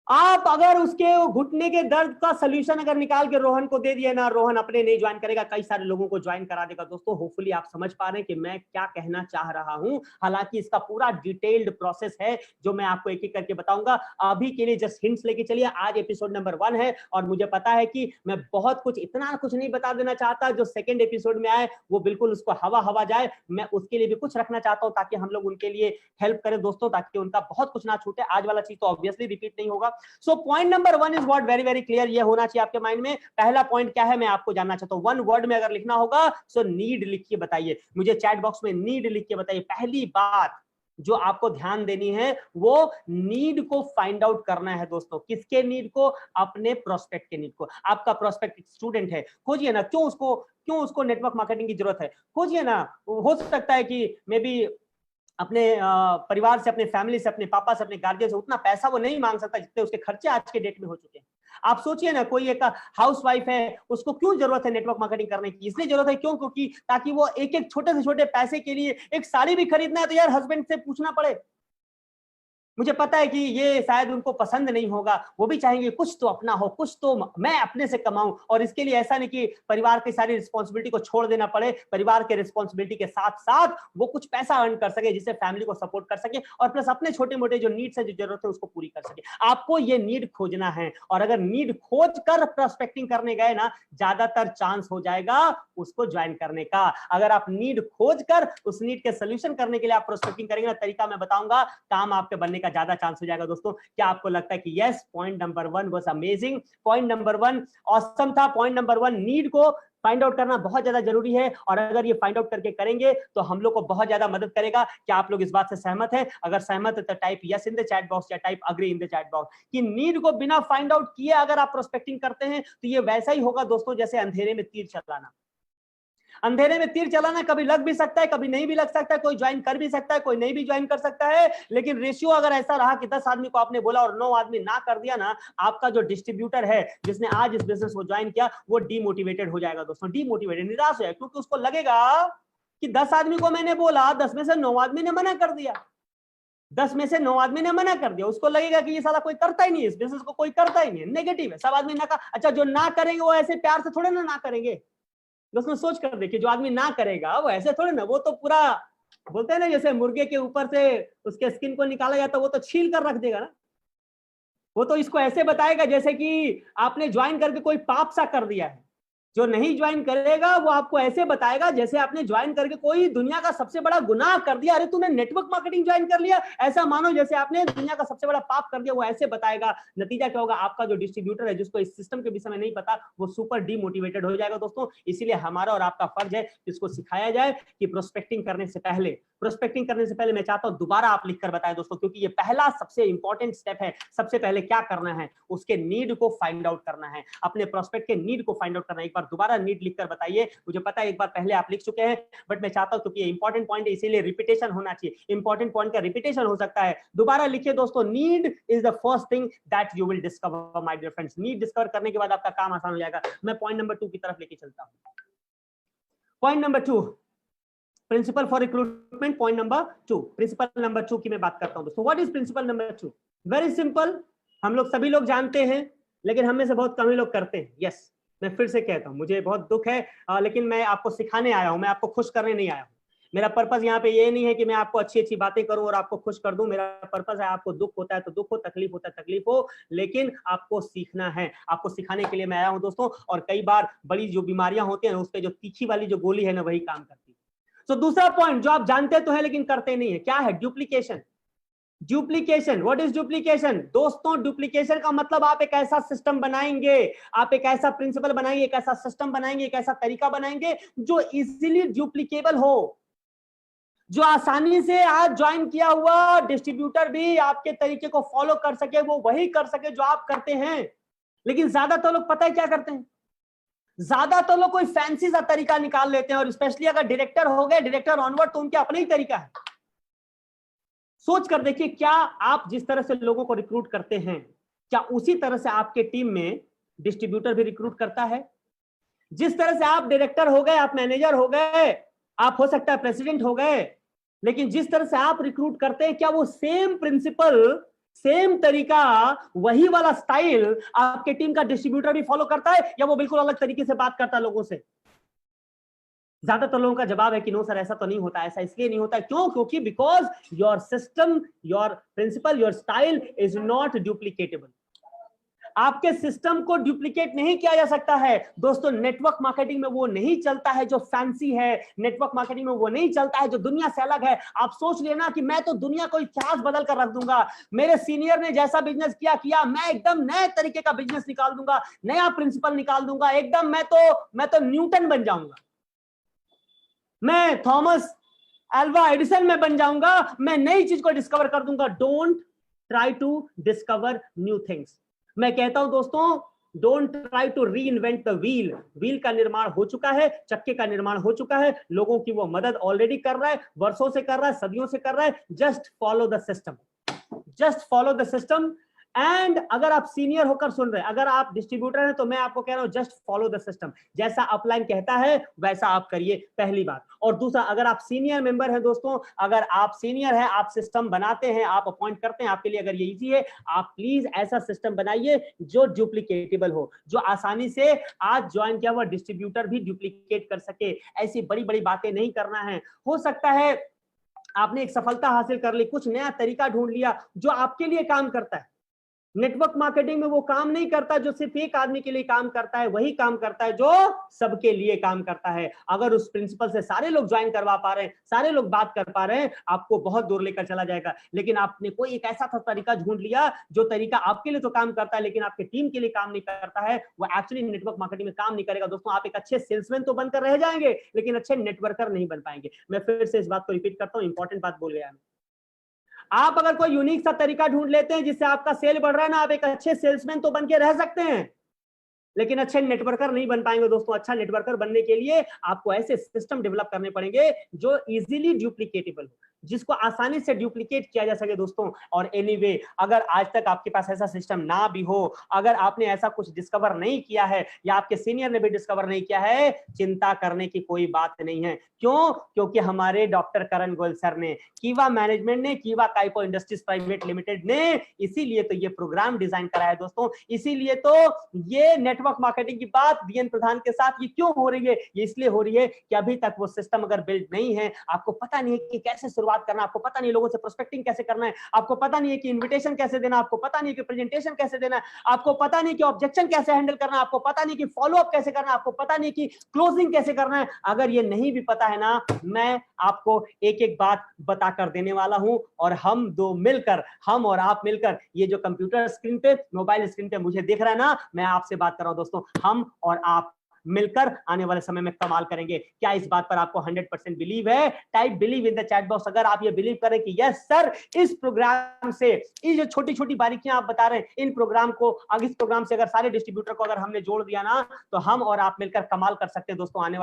आप अगर उसके घुटने के दर्द का सलूशन अगर निकाल के रोहन को दे दिए ना, रोहन अपने नहीं ज्वाइन करेगा, कई सारे लोगों को ज्वाइन करा देगा। दोस्तों, होपफुली आप समझ पा रहे हैं कि मैं क्या कहना चाह रहा हूं। हालांकि इसका पूरा डिटेल्ड प्रोसेस है जो मैं आपको एक एक करके बताऊंगा। अभी के लिए जस्ट हिंट्स लेके चलिए। आज एपिसोड नंबर 1 है और मुझे पता है कि मैं बहुत कुछ, इतना कुछ नहीं बता देना चाहता। जो सेकंड एपिसोड में आए वो बिल्कुल उसको हवा जाए, मैं उसके लिए भी कुछ रखना चाहता हूं ताकि हम लोग उनके लिए हेल्प करें दोस्तों, ताकि उनका बहुत कुछ ना छूटे। आज वाला चीज तो ऑब्वियसली रिपीट नहीं होगा। So point number 1 is what, very very clear, ये होना चाहिए आपके माइंड में। पहला पॉइंट क्या है मैं आपको जानना चाहता हूं। 1 वर्ड में अगर लिखना होगा सो नीड लिखिए, बताइए मुझे चैट बॉक्स में नीड लिख के बताइए। पहली बात जो आपको ध्यान देनी है वो नीड को फाइंड आउट करना है दोस्तों। किसके नीड को? अपने प्रोस्पेक्ट के नीड को। आपका प्रोस्पेक्ट स्टूडेंट है, खोजिए ना क्यों उसको नेटवर्क मार्केटिंग की जरूरत है, खोजिए ना। हो सकता है कि मे बी अपने परिवार से, अपने फैमिली से, अपने पापा से, अपने गार्जियन से उतना पैसा वो नहीं मांग सकता जितने उसके खर्चे आज के डेट में हो चुके हैं। आप सोचिए ना, कोई एक हाउस वाइफ है, उसको क्यों जरूरत है नेटवर्क मार्केटिंग करने की? इसलिए जरूरत है क्यों? क्योंकि ताकि वो एक एक छोटे से छोटे पैसे के लिए एक साड़ी भी खरीदना है तो यार हस्बैंड से पूछना पड़े, मुझे पता है कि ये शायद उनको पसंद नहीं होगा, वो भी चाहेंगे कुछ तो अपना हो, कुछ तो मैं अपने से कमाऊं। और इसके लिए ऐसा नहीं कि परिवार की सारी रिस्पॉन्सिबिलिटी को छोड़ देना पड़े, परिवार के रिस्पॉन्सिबिलिटी के साथ साथ वो कुछ पैसा अर्न कर सके जिससे फैमिली को सपोर्ट कर सके और प्लस अपने छोटे मोटे जो नीड्स है, जो जरूरत है उसको पूरी कर सके। आपको ये नीड खोजना है और अगर नीड खोज कर प्रोस्पेक्टिंग करने गए ना, ज्यादातर चांस हो जाएगा उसको ज्वाइन करने का। अगर आप नीड खोज कर उस नीड के सोल्यूशन करने के लिए आप प्रोस्पेक्टिंग करेंगे ना, तरीका मैं बताऊंगा, काम आपके बनने का ज्यादा चांस हो जाएगा। दोस्तों क्या आपको लगता है कि yes, point number 1 was amazing, point number 1 awesome था। पॉइंट नंबर 1 नीड को फाइंड आउट करना बहुत ज्यादा जरूरी है और अगर ये फाइंड आउट करके करेंगे तो हम लोग को बहुत ज्यादा मदद करेगा। क्या आप लोग इस बात से सहमत हैं? अगर सहमत है तो type yes in the chat box या type agree in the chat box कि नीड को बिना फाइंड आउट किए अगर आप प्रोस्पेक्टिंग करते हैं तो ये वैसा ही होगा दोस्तों जैसे अंधेरे में तीर चलाना। अंधेरे में तीर चलाना कभी लग भी सकता है, कभी नहीं भी लग सकता है, कोई ज्वाइन कर भी सकता है, कोई नहीं भी ज्वाइन कर सकता है, लेकिन रेशियो अगर ऐसा रहा कि 10 आदमी को आपने बोला और 9 आदमी ना कर दिया ना, आपका जो डिस्ट्रीब्यूटर है जिसने आज इस बिजनेस को ज्वाइन किया वो डीमोटिवेटेड हो जाएगा दोस्तों, डीमोटिवेटेड, निराश हो जाएगा, क्योंकि उसको लगेगा कि 10 आदमी को मैंने बोला, 10 में से 9 आदमी ने मना कर दिया, 10 में से 9 आदमी ने मना कर दिया। उसको लगेगा कि ये साला कोई करता ही नहीं है, इस बिजनेस को कोई करता ही नहीं है, नेगेटिव है, सब आदमी ना कर। अच्छा, जो ना करेंगे वो ऐसे प्यार से थोड़े ना करेंगे। दोस्तों सोच कर देखिए, जो आदमी ना करेगा वो ऐसे थोड़े ना, वो तो पूरा बोलते हैं ना जैसे मुर्गे के ऊपर से उसके स्किन को निकाला जाता है, वो तो छील कर रख देगा ना। वो तो इसको ऐसे बताएगा जैसे कि आपने ज्वाइन करके कोई पाप सा कर दिया है। जो नहीं ज्वाइन करेगा वो आपको ऐसे बताएगा जैसे आपने ज्वाइन करके कोई दुनिया का सबसे बड़ा गुनाह कर दिया। अरे तूने नेटवर्क मार्केटिंग ज्वाइन कर लिया, ऐसा मानो जैसे आपने दुनिया का सबसे बड़ा पाप कर दिया, वो ऐसे बताएगा। नतीजा क्या होगा? आपका जो डिस्ट्रीब्यूटर है जिसको इस सिस्टम के विषय में नहीं पता, वो सुपर डीमोटिवेटेड हो जाएगा दोस्तों। इसीलिए हमारा और आपका फर्ज है इसको सिखाया जाए कि प्रोस्पेक्टिंग करने से पहले मैं चाहता हूं दोबारा आप लिखकर बताएं दोस्तों, क्योंकि ये पहला सबसे इंपॉर्टेंट स्टेप है। सबसे पहले क्या करना है? उसके नीड को फाइंड आउट करना है, अपने प्रोस्पेक्ट के नीड को फाइंड आउट करना है। एक बार दोबारा नीड लिखकर बताइए। मुझे पता है एक बार पहले आप लिख चुके हैं, बट मैं चाहता हूं क्योंकि ये इंपॉर्टेंट पॉइंट है इसीलिए रिपीटेशन होना चाहिए। इंपॉर्टेंट पॉइंट का रिपीटेशन हो सकता है, दोबारा लिखिए दोस्तों। Need is the first thing that you will discover my dear friends. Need discover करने के बाद आपका काम आसान हो जाएगा। मैं पॉइंट नंबर 2 की तरफ लेके चलता हूं। Point number 2, principle for recruitment. Point number 2, principle number 2 की मैं बात करता हूं दोस्तों। What is principle number 2? Very simple, हम लोग सभी लोग जानते हैं, लेकिन हम में से बहुत कम ही लोग करते हैं। यस, मैं फिर से कहता हूं, मुझे बहुत दुख है, लेकिन मैं आपको सिखाने आया हूं, मैं आपको खुश करने नहीं आया हूं। मेरा पर्पस यहाँ पे ये नहीं है कि मैं आपको अच्छी अच्छी बातें करूं और आपको खुश कर दूं। मेरा पर्पस है आपको दुख होता है तो दुख हो, तकलीफ होता है तकलीफ हो, लेकिन आपको सीखना है। आपको सिखाने के लिए मैं आया हूं दोस्तों। और कई बार बड़ी जो बीमारियां होती हैं उस पर जो तीखी वाली जो गोली है ना, वही काम करती है। तो दूसरा पॉइंट जो आप जानते तो है लेकिन करते नहीं है, क्या है? Duplication. Duplication, what is duplication? दोस्तों डुप्लीकेशन का मतलब आप एक ऐसा सिस्टम बनाएंगे, आप एक ऐसा प्रिंसिपल बनाएंगे, एक ऐसा सिस्टम बनाएंगे, एक ऐसा तरीका बनाएंगे जो इजीली डुप्लीकेबल हो, जो आसानी से आज ज्वाइन किया हुआ डिस्ट्रीब्यूटर भी आपके तरीके को फॉलो कर सके, वो वही कर सके जो आप करते हैं। लेकिन ज्यादातर लोग पता है क्या करते हैं? ज्यादातर लोग कोई फैंसी सा तरीका निकाल लेते हैं, और स्पेशली अगर डायरेक्टर हो गए, डायरेक्टर ऑनवर्ड, तो उनके अपना ही तरीका है। सोच कर देखिए, क्या आप जिस तरह से लोगों को रिक्रूट करते हैं, क्या उसी तरह से आपके टीम में डिस्ट्रीब्यूटर भी रिक्रूट करता है? जिस तरह से आप डायरेक्टर हो गए, आप मैनेजर हो गए, आप हो सकता है प्रेसिडेंट हो गए, लेकिन जिस तरह से आप रिक्रूट करते हैं, क्या वो सेम प्रिंसिपल, सेम तरीका, वही वाला स्टाइल आपके टीम का डिस्ट्रीब्यूटर भी फॉलो करता है, या वो बिल्कुल अलग तरीके से बात करता है लोगों से? ज्यादातर लोगों का जवाब है कि नो सर, ऐसा तो नहीं होता। ऐसा इसलिए नहीं होता, क्यों? क्योंकि because your system, your principle, your style is not duplicatable. आपके सिस्टम को डुप्लीकेट नहीं किया जा सकता है दोस्तों। नेटवर्क मार्केटिंग में वो नहीं चलता है जो फैंसी है, नेटवर्क मार्केटिंग में वो नहीं चलता है जो दुनिया से अलग है। आप सोच लेना कि मैं तो दुनिया को इतिहास बदल कर रख दूंगा, मेरे सीनियर ने जैसा बिजनेस किया, मैं एकदम नए तरीके का बिजनेस निकाल दूंगा, नया प्रिंसिपल निकाल दूंगा, एकदम मैं तो न्यूटन बन जाऊंगा, मैं थॉमस अल्वा एडिसन में बन जाऊंगा, मैं नई चीज को डिस्कवर कर दूंगा। Don't try to discover new things. मैं कहता हूं दोस्तों, don't try to reinvent the wheel. Wheel का निर्माण हो चुका है, चक्के का निर्माण हो चुका है, लोगों की वो मदद ऑलरेडी कर रहा है, वर्षों से कर रहा है, सदियों से कर रहा है। Just follow the system, just follow the system and अगर आप सीनियर होकर सुन रहे हैं, अगर आप डिस्ट्रीब्यूटर हैं, तो मैं आपको कह रहा हूं जस्ट फॉलो द सिस्टम, जैसा अपलाइन कहता है वैसा आप करिए, पहली बात। और दूसरा, अगर आप सीनियर मेंबर हैं दोस्तों, अगर आप सीनियर हैं, आप सिस्टम बनाते हैं, आप अपॉइंट करते हैं, आपके लिए अगर ये इजी है, आप प्लीज ऐसा सिस्टम बनाइए जो डुप्लीकेटेबल हो, जो आसानी से आज ज्वाइन किया हुआ डिस्ट्रीब्यूटर भी डुप्लीकेट कर सके। ऐसी बड़ी बड़ी बातें नहीं करना है। हो सकता है आपने एक सफलता हासिल कर ली, कुछ नया तरीका ढूंढ लिया जो आपके लिए काम करता है। नेटवर्क मार्केटिंग में वो काम नहीं करता जो सिर्फ एक आदमी के लिए काम करता है, वही काम करता है जो सबके लिए काम करता है। अगर उस प्रिंसिपल से सारे लोग ज्वाइन करवा पा रहे हैं, सारे लोग बात कर पा रहे हैं, आपको बहुत दूर लेकर चला जाएगा। लेकिन आपने कोई एक ऐसा तरीका ढूंढ लिया जो तरीका आपके लिए तो काम करता है लेकिन आपके टीम के लिए काम नहीं करता है, वो एक्चुअली नेटवर्क मार्केटिंग में काम नहीं करेगा दोस्तों। आप एक अच्छे सेल्समैन तो बनकर रह जाएंगे लेकिन अच्छे नेटवर्कर नहीं बन पाएंगे। मैं फिर से इस बात को रिपीट करता हूं, इंपॉर्टेंट बात बोल गया मैं। आप अगर कोई यूनिक सा तरीका ढूंढ लेते हैं जिससे आपका सेल बढ़ रहा है ना, आप एक अच्छे सेल्समैन तो बन के रह सकते हैं लेकिन अच्छे नेटवर्कर नहीं बन पाएंगे दोस्तों। अच्छा नेटवर्कर बनने के लिए आपको ऐसे सिस्टम डेवलप करने पड़ेंगे जो इजीली डुप्लीकेटेबल हो, जिसको आसानी से डुप्लीकेट किया जा सके दोस्तों। और एनीवे, अगर आज तक आपके पास ऐसा सिस्टम ना भी हो, अगर आपने ऐसा कुछ डिस्कवर नहीं किया है या आपके सीनियर ने भी डिस्कवर नहीं किया है, चिंता करने की कोई बात नहीं है। क्यों? क्योंकि हमारे डॉक्टर करण गोयल सर ने, कीवा मैनेजमेंट ने, कीवा काइपो इंडस्ट्रीज प्राइवेट लिमिटेड ने इसीलिए तो ये प्रोग्राम डिजाइन करा है दोस्तों। इसीलिए तो ये नेटवर्क मार्केटिंग की बात डीएन प्रधान के साथ ये क्यों हो रही है? ये इसलिए हो रही है कि अभी तक वो सिस्टम अगर बिल्ड नहीं है, आपको पता नहीं है कि कैसे शुरुआत करना, आपको पता नहीं लोगों से प्रोस्पेक्टिंग कैसे करना है, आपको पता नहीं है कि इनविटेशन कैसे देना, आपको पता नहीं कि प्रेजेंटेशन कैसे देना है, आपको पता नहीं कि ऑब्जेक्शन कैसे हैंडल करना, आपको पता नहीं कि फॉलो अप कैसे करना, आपको पता नहीं कि क्लोजिंग कैसे करना है। अगर ये नहीं भी पता है ना, मैं आपको एक एक बात बता कर देने वाला हूं और हम दो मिलकर, हम और आप मिलकर, ये जो कंप्यूटर स्क्रीन पे, मोबाइल स्क्रीन पे मुझे दिख रहा है ना, मैं आपसे बात कर रहा हूं दोस्तों, हम और आप मिलकर आने वाले समय में कमाल करेंगे। क्या इस बात पर आपको 100% बिलीव है? Type believe in the chat box अगर आप ये बिलीव करें कि यस सर, इस प्रोग्राम से, ये जो छोटी छोटी बारीकियां आप बता रहे हैं, इन प्रोग्राम को, अगर इस प्रोग्राम से अगर सारे डिस्ट्रीब्यूटर को अगर हमने जोड़ दिया ना, तो हम और आप मिलकर कमाल कर सकते हैं दोस्तों। आने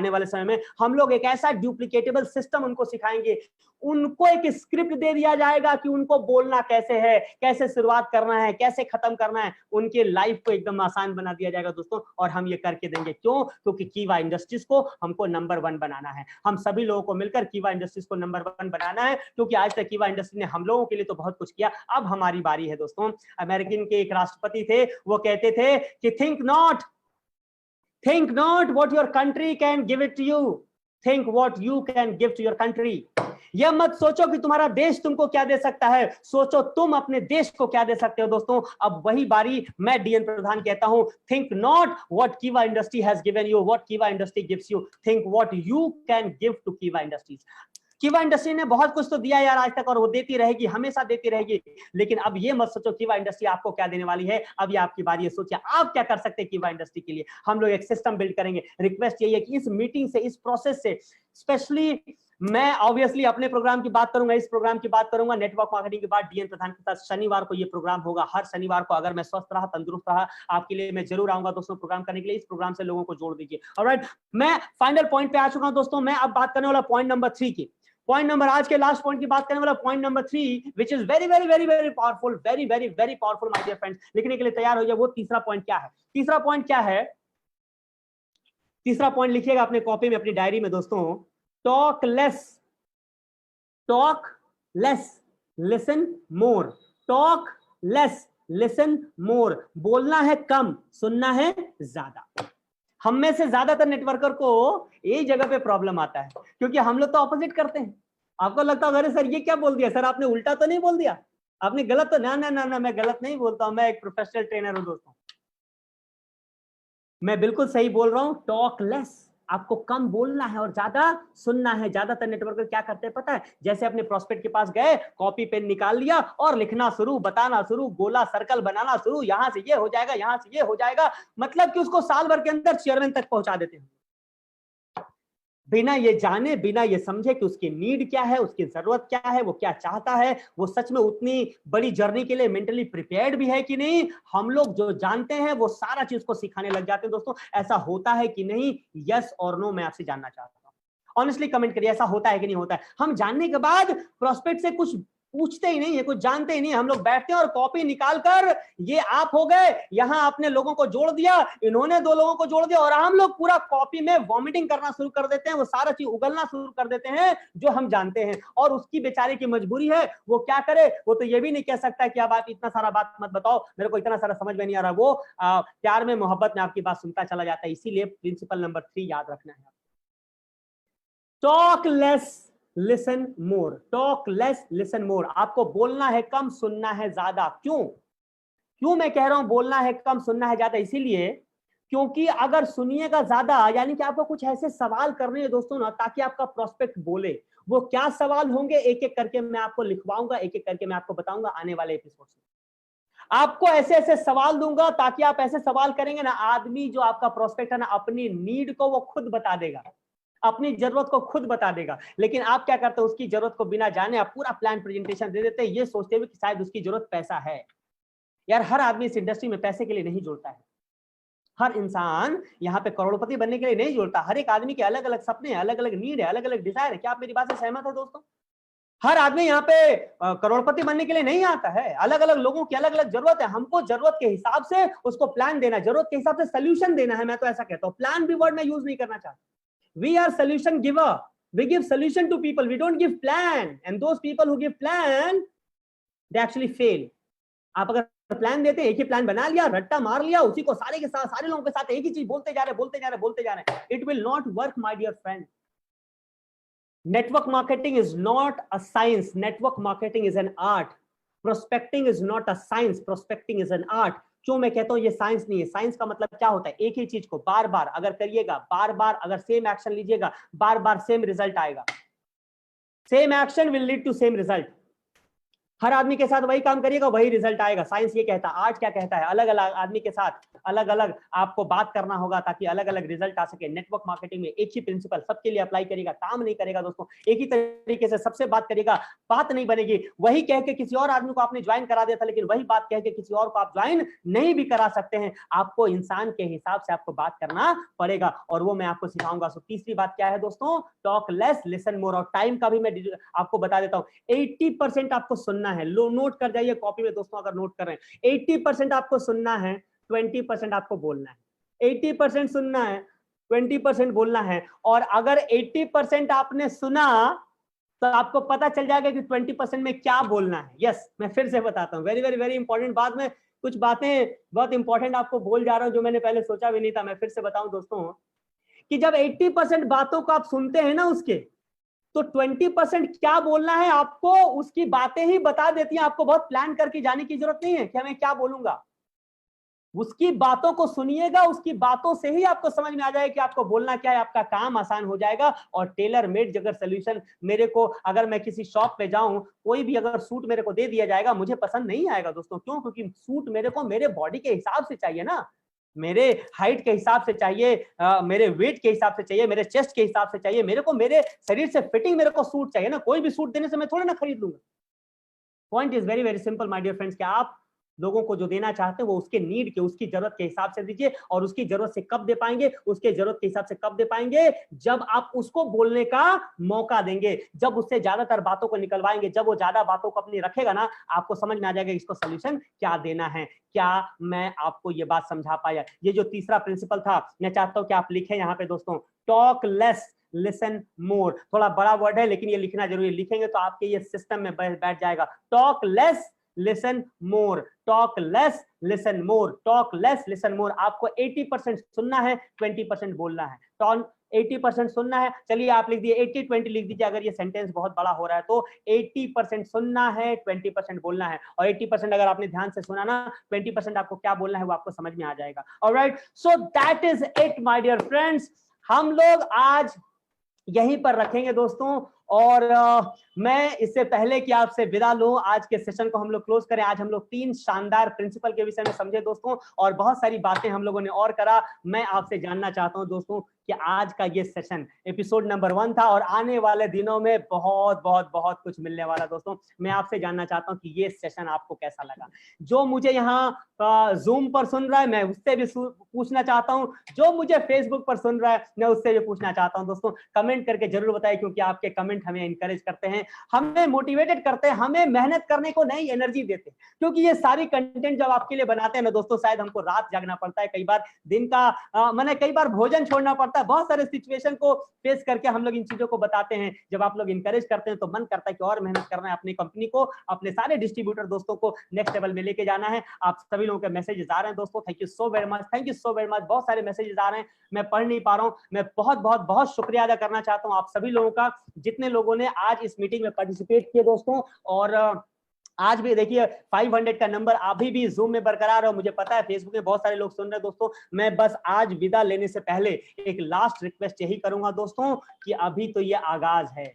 वाले समय में हम लोग एक ऐसा डुप्लीकेटेबल सिस्टम उनको सिखाएंगे, उनको एक स्क्रिप्ट दे दिया जाएगा कि उनको बोलना कैसे है, कैसे शुरुआत करना है, कैसे खत्म करना है, उनके लाइफ को एकदम आसान बना दिया जाएगा दोस्तों। और हम ये करके देंगे। क्यों? क्योंकि कीवा इंडस्ट्रीज को हमको नंबर 1 बनाना है। हम सभी लोगों को मिलकर कीवा इंडस्ट्रीज को नंबर 1 बनाना है, क्योंकि आज तक कीवा इंडस्ट्री ने हम लोगों के लिए तो बहुत कुछ किया, अब हमारी बारी है दोस्तों। अमेरिकन के एक राष्ट्रपति थे, वो कहते थे कि think not what your country can give it to you, think what you can give to your country. यह मत सोचो कि तुम्हारा देश तुमको क्या दे सकता है, सोचो तुम अपने देश को क्या दे सकते हो दोस्तों। अब वही बारी मैं डीएन प्रधान कहता हूं, think not what Kiva industry has given you, what Kiva industry gives you, think what you can give to Kiva industries. Kiva industry ने बहुत कुछ तो दिया यार आज तक, और वो देती रहेगी, हमेशा देती रहेगी। लेकिन अब ये मत सोचो कीवा इंडस्ट्री आपको क्या देने वाली है, अब ये आपकी बारी है। सोचिए आप क्या कर सकते हैं कीवा इंडस्ट्री के लिए। हम लोग एक सिस्टम बिल्ड करेंगे। रिक्वेस्ट यही है कि इस मीटिंग से, इस प्रोसेस से, स्पेशली मैं ऑब्वियसली अपने प्रोग्राम की बात करूंगा, इस प्रोग्राम की बात करूंगा, नेटवर्क मार्केटिंग के बाद डीएन प्रधान के साथ शनिवार को ये प्रोग्राम होगा। हर शनिवार को अगर मैं स्वस्थ रहा, तंदुरुस्त रहा, आपके लिए मैं जरूर आऊंगा दोस्तों प्रोग्राम करने के लिए। इस प्रोग्राम से लोगों को जोड़ दीजिए। ऑलराइट, मैं फाइनल पॉइंट पे आ चुका हूं दोस्तों। मैं अब बात करने वाला पॉइंट नंबर 3 की, पॉइंट नंबर, आज के लास्ट पॉइंट की बात करने वाला point number 3, which is very very very very powerful, very very very powerful my dear friends. लिखने के लिए तैयार हो जाए। वो तीसरा पॉइंट क्या है? तीसरा पॉइंट क्या है? तीसरा पॉइंट लिखिएगा अपने कॉपी में, अपनी डायरी में दोस्तों। Talk less, listen more. Talk less, listen more. बोलना है कम, सुनना है ज्यादा। हम में से ज्यादातर नेटवर्कर को यही जगह पे प्रॉब्लम आता है, क्योंकि हम लोग तो ऑपोजिट करते हैं। आपको लगता है अरे सर ये क्या बोल दिया, सर आपने उल्टा तो नहीं बोल दिया, आपने गलत तो, ना ना ना ना, मैं गलत नहीं बोलता हूं, मैं एक प्रोफेशनल ट्रेनर हूं दोस्तों, मैं बिल्कुल सही बोल रहा हूं। टॉक लेस, आपको कम बोलना है और ज्यादा सुनना है। ज्यादातर नेटवर्कर क्या करते हैं पता है? जैसे अपने प्रोस्पेक्ट के पास गए, कॉपी पेन निकाल लिया और लिखना शुरू, बताना शुरू, गोला सर्कल बनाना शुरू, यहां से ये हो जाएगा, यहां से ये हो जाएगा, मतलब कि उसको साल भर के अंदर चेयरमैन तक पहुंचा देते हैं, बिना ये जाने, बिना ये समझे कि उसकी नीड क्या है, उसकी जरूरत क्या है, वो क्या चाहता है, वो सच में उतनी बड़ी जर्नी के लिए मेंटली प्रिपेयर्ड भी है कि नहीं। हम लोग जो जानते हैं वो सारा चीज को सिखाने लग जाते हैं दोस्तों। ऐसा होता है कि नहीं? यस और नो मैं आपसे जानना चाहता हूं। ऑनेस्टली कमेंट करिए, ऐसा होता है कि नहीं होता है? हम जानने के बाद प्रोस्पेक्ट से कुछ पूछते ही नहीं है, कुछ जानते ही नहीं। हम लोग बैठते हैं और कॉपी निकाल कर ये आप हो गए, यहां आपने लोगों को जोड़ दिया, इन्होंने 2 लोगों को जोड़ दिया, और हम लोग पूरा कॉपी में वॉमिटिंग करना शुरू कर देते हैं, वो सारा चीज उगलना शुरू कर देते हैं जो हम जानते हैं। और उसकी बेचारे की मजबूरी है, वो क्या करे, वो तो ये भी नहीं कह सकता कि अब आप इतना सारा बात मत बताओ, मेरे को इतना सारा समझ में नहीं आ रहा। वो प्यार में मोहब्बत में आपकी बात सुनता चला जाता है। इसीलिए प्रिंसिपल नंबर 3 याद रखना है, talk less listen more. Talk less listen more. आपको बोलना है कम, सुनना है ज्यादा। क्यों मैं कह रहा हूं बोलना है कम, सुनना है ज्यादा? इसीलिए क्योंकि अगर सुनिएगा ज्यादा, यानी कि आपको कुछ ऐसे सवाल करने हैं दोस्तों ना, ताकि आपका प्रोस्पेक्ट बोले। वो क्या सवाल होंगे, एक एक करके मैं आपको लिखवाऊंगा, एक एक करके मैं आपको बताऊंगा आने वाले एपिसोड में। आपको ऐसे ऐसे सवाल दूंगा, ताकि आप ऐसे सवाल करेंगे ना, आदमी जो आपका प्रोस्पेक्ट है ना, अपनी नीड को वो खुद बता देगा, अपनी जरूरत को खुद बता देगा। लेकिन आप क्या करते हो, उसकी जरूरत को बिना जाने आप पूरा प्लान प्रेजेंटेशन दे देते हैं, ये सोचते हुए कि शायद उसकी जरूरत पैसा है। यार हर आदमी इस इंडस्ट्री में पैसे के लिए नहीं जुड़ता है, हर इंसान यहाँ पे करोड़पति बनने के लिए नहीं जुड़ता। हर एक आदमी के अलग अलग सपने हैं, अलग अलग नीड है, अलग अलग डिजायर है। क्या आप मेरी बात से सहमत है दोस्तों? हर आदमी यहाँ पे करोड़पति बनने के लिए नहीं आता है, अलग अलग लोगों की अलग अलग जरूरत है। हमको जरूरत के हिसाब से उसको प्लान देना, जरूरत के हिसाब से सोल्यूशन देना है। मैं तो ऐसा कहता हूँ, प्लान भी वर्ड में यूज नहीं करना चाहता। We are solution giver. We give solution to people. We don't give plan. And those people who give plan, they actually fail. आप अगर प्लान देते, एक ही प्लान बना लिया, रट्टा मार लिया, उसी को सारे के साथ, सारे लोगों के साथ एक ही चीज बोलते जा रहे, it will not work, my dear friend. Network marketing is not a science. Network marketing is an art. Prospecting is not a science. Prospecting is an art. क्यों मैं कहता हूं ये साइंस नहीं है? साइंस का मतलब क्या होता है, एक ही चीज को बार बार अगर करिएगा, बार बार अगर सेम एक्शन लीजिएगा, बार बार सेम रिजल्ट आएगा। Same action will lead to same result. हर आदमी के साथ वही काम करिएगा, वही रिजल्ट आएगा। साइंस ये कहता है, आर्ट क्या कहता है, अलग अलग आदमी के साथ अलग अलग आपको बात करना होगा, ताकि अलग अलग रिजल्ट आ सके। नेटवर्क मार्केटिंग में एक ही प्रिंसिपल सबके लिए अप्लाई करिएगा, काम नहीं करेगा दोस्तों। एक ही तरीके से सबसे बात करिएगा, बात नहीं बनेगी। वही कह के किसी और आदमी को आपने ज्वाइन करा दिया था, लेकिन वही बात कह के किसी और को आप ज्वाइन नहीं भी करा सकते हैं। आपको इंसान के हिसाब से आपको बात करना पड़ेगा, और वो मैं आपको सिखाऊंगा। सो तीसरी बात क्या है दोस्तों, टॉक लेस लिसन मोर। और टाइम का भी मैं आपको बता देता हूँ। 80% आपको सुनना है, लो नोट कर जाइए कॉपी में दोस्तों, अगर नोट कर रहे हैं। 80% आपको सुनना है, 20% आपको बोलना है। 80% सुनना है, 20% बोलना है। और अगर 80% आपने सुना, तो आपको पता चल जाएगा कि 20% में क्या बोलना है। यस, मैं फिर से बताता हूँ, वेरी वेरी वेरी इंपॉर्टेंट। बाद में कुछ बातें बहुत इंपॉर्टेंट आपको बोल जा रहा हूँ, जो मैंने पहले सोचा भी नहीं था। मैं फिर से बताऊं दोस्तों, कि जब 80% बातों को आप सुनते हैं ना उसके, तो 20% क्या बोलना है आपको उसकी बातें ही बता देती हैं। आपको बहुत प्लान करके जाने की जरूरत नहीं है कि मैं क्या बोलूंगा। उसकी बातों को सुनिएगा, उसकी बातों से ही आपको समझ में आ जाएगा कि आपको बोलना क्या है। आपका काम आसान हो जाएगा। और टेलर मेड अगर सोल्यूशन मेरे को, अगर मैं किसी शॉप पे जाऊं, कोई भी अगर सूट मेरे को दे दिया जाएगा, मुझे पसंद नहीं आएगा दोस्तों। क्यों? क्योंकि सूट मेरे को मेरे बॉडी के हिसाब से चाहिए ना, मेरे हाइट के हिसाब से चाहिए, मेरे वेट के हिसाब से चाहिए, मेरे चेस्ट के हिसाब से चाहिए। मेरे को मेरे शरीर से फिटिंग मेरे को सूट चाहिए ना। कोई भी सूट देने से मैं थोड़ी ना खरीद लूंगा। Point is very very simple my dear friends, कि आप लोगों को जो देना चाहते हैं वो उसके नीड के, उसकी जरूरत के हिसाब से दीजिए। और उसकी जरूरत से कब दे पाएंगे, उसके जरूरत के हिसाब से कब दे पाएंगे, जब आप उसको बोलने का मौका देंगे, जब उससे ज्यादातर बातों को निकलवाएंगे, जब वो ज्यादा बातों को अपनी रखेगा ना, आपको समझ में आ जाएगा इसको सोल्यूशन क्या देना है। क्या मैं आपको ये बात समझा पाया? ये जो तीसरा प्रिंसिपल था, मैं चाहता हूं कि आप लिखें यहाँ पे दोस्तों, टॉक लेस लिसन मोर। थोड़ा बड़ा वर्ड है, लेकिन ये लिखना जरूरी है। लिखेंगे तो आपके ये सिस्टम में बैठ जाएगा। Talk less listen more, talk less listen more, talk less listen more. आपको 80% सुनना है, 20% बोलना है। तो 80% सुनना है, चलिए आप लिख दिए 80-20 लिख दीजिए। अगर ये सेंटेंस बहुत बड़ा हो रहा है तो 80% सुनना है, 20% बोलना है। और 80% अगर आपने ध्यान से सुना ना, 20% आपको क्या बोलना है वो आपको समझ में आ जाएगा। Alright, so that is it my dear friends. हम लोग आज यहीं पर रखेंगे दोस्तों। और मैं इससे पहले कि आपसे विदा लूं, आज के सेशन को हम लोग क्लोज करें। आज हम लोग 3 शानदार प्रिंसिपल के विषय में समझे दोस्तों, और बहुत सारी बातें हम लोगों ने और करा। मैं आपसे जानना चाहता हूं दोस्तों कि आज का ये सेशन एपिसोड नंबर 1 था, और आने वाले दिनों में बहुत बहुत बहुत कुछ मिलने वाला दोस्तों। मैं आपसे जानना चाहता हूं कि ये सेशन आपको कैसा लगा। जो मुझे यहाँ जूम पर सुन रहा है, मैं उससे भी पूछना चाहता हूं। जो मुझे फेसबुक पर सुन रहा है, मैं उससे भी पूछना चाहता हूं दोस्तों। कमेंट करके जरूर बताएं, क्योंकि आपके कमेंट गवर्नमेंट हमें इंकरेज करते हैं, हमें मोटिवेटेड करते हैं, हमें मेहनत करने को नई एनर्जी देते हैं। क्योंकि ये सारी कंटेंट जब आपके लिए बनाते हैं ना दोस्तों, शायद हमको रात जागना पड़ता है, कई बार दिन का मैंने कई बार भोजन छोड़ना पड़ता है, बहुत सारे सिचुएशन को फेस करके हम लोग इन चीजों को बताते हैं। जब आप लोग इंकरेज करते हैं तो मन करता है कि और मेहनत करना है, अपनी कंपनी को, अपने सारे डिस्ट्रीब्यूटर दोस्तों को नेक्स्ट लेवल में लेके जाना है। आप सभी लोगों के मैसेजेस आ रहे हैं दोस्तों, thank you so very much, thank you so very much. बहुत सारे मैसेजेस आ रहे हैं, मैं पढ़ नहीं पा रहा हूं। मैं बहुत बहुत बहुत शुक्रिया अदा करना चाहता हूं आप सभी लोगों का, जितने लोगों ने आज इस मीटिंग में पार्टिसिपेट किए दोस्तों। और आज भी देखिए 500 का नंबर अभी भी जूम में बरकरार है। मुझे पता है फेसबुक में बहुत सारे लोग सुन रहे हैं दोस्तों। मैं बस आज विदा लेने से पहले एक लास्ट रिक्वेस्ट यही करूंगा दोस्तों कि अभी तो ये आगाज है,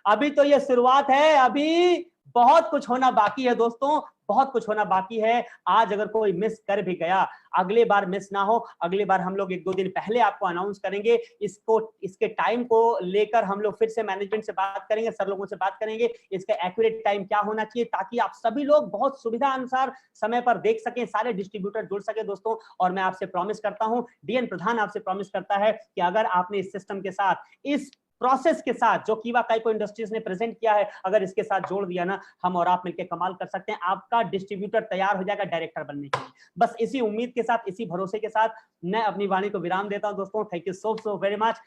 अभी तो ये शुरुआत है, अभी बहुत कुछ होना बाकी है दोस्तों, बहुत कुछ होना बाकी है। आज अगर कोई मिस कर भी गया, अगले बार मिस ना हो। अगले बार हम लोग 1-2 दिन पहले आपको अनाउंस करेंगे। इसके टाइम को लेकर हम लोग फिर से मैनेजमेंट से बात करेंगे, सर लोगों से बात करेंगे, इसका एक्यूरेट टाइम क्या होना चाहिए, ताकि आप सभी लोग बहुत सुविधा अनुसार समय पर देख सकें, सारे डिस्ट्रीब्यूटर जुड़ सके दोस्तों। और मैं आपसे प्रॉमिस करता हूं, डीएन प्रधान आपसे प्रॉमिस करता है कि अगर आपने इस सिस्टम के साथ, इस प्रोसेस के साथ जो कीवा काइको इंडस्ट्रीज ने प्रेजेंट किया है, अगर इसके साथ जोड़ दिया ना, हम और आप मिलकर कमाल कर सकते हैं। आपका डिस्ट्रीब्यूटर तैयार हो जाएगा डायरेक्टर बनने के लिए। बस इसी उम्मीद के साथ, इसी भरोसे के साथ मैं अपनी वाणी को विराम देता हूं दोस्तों। Thank you so very much.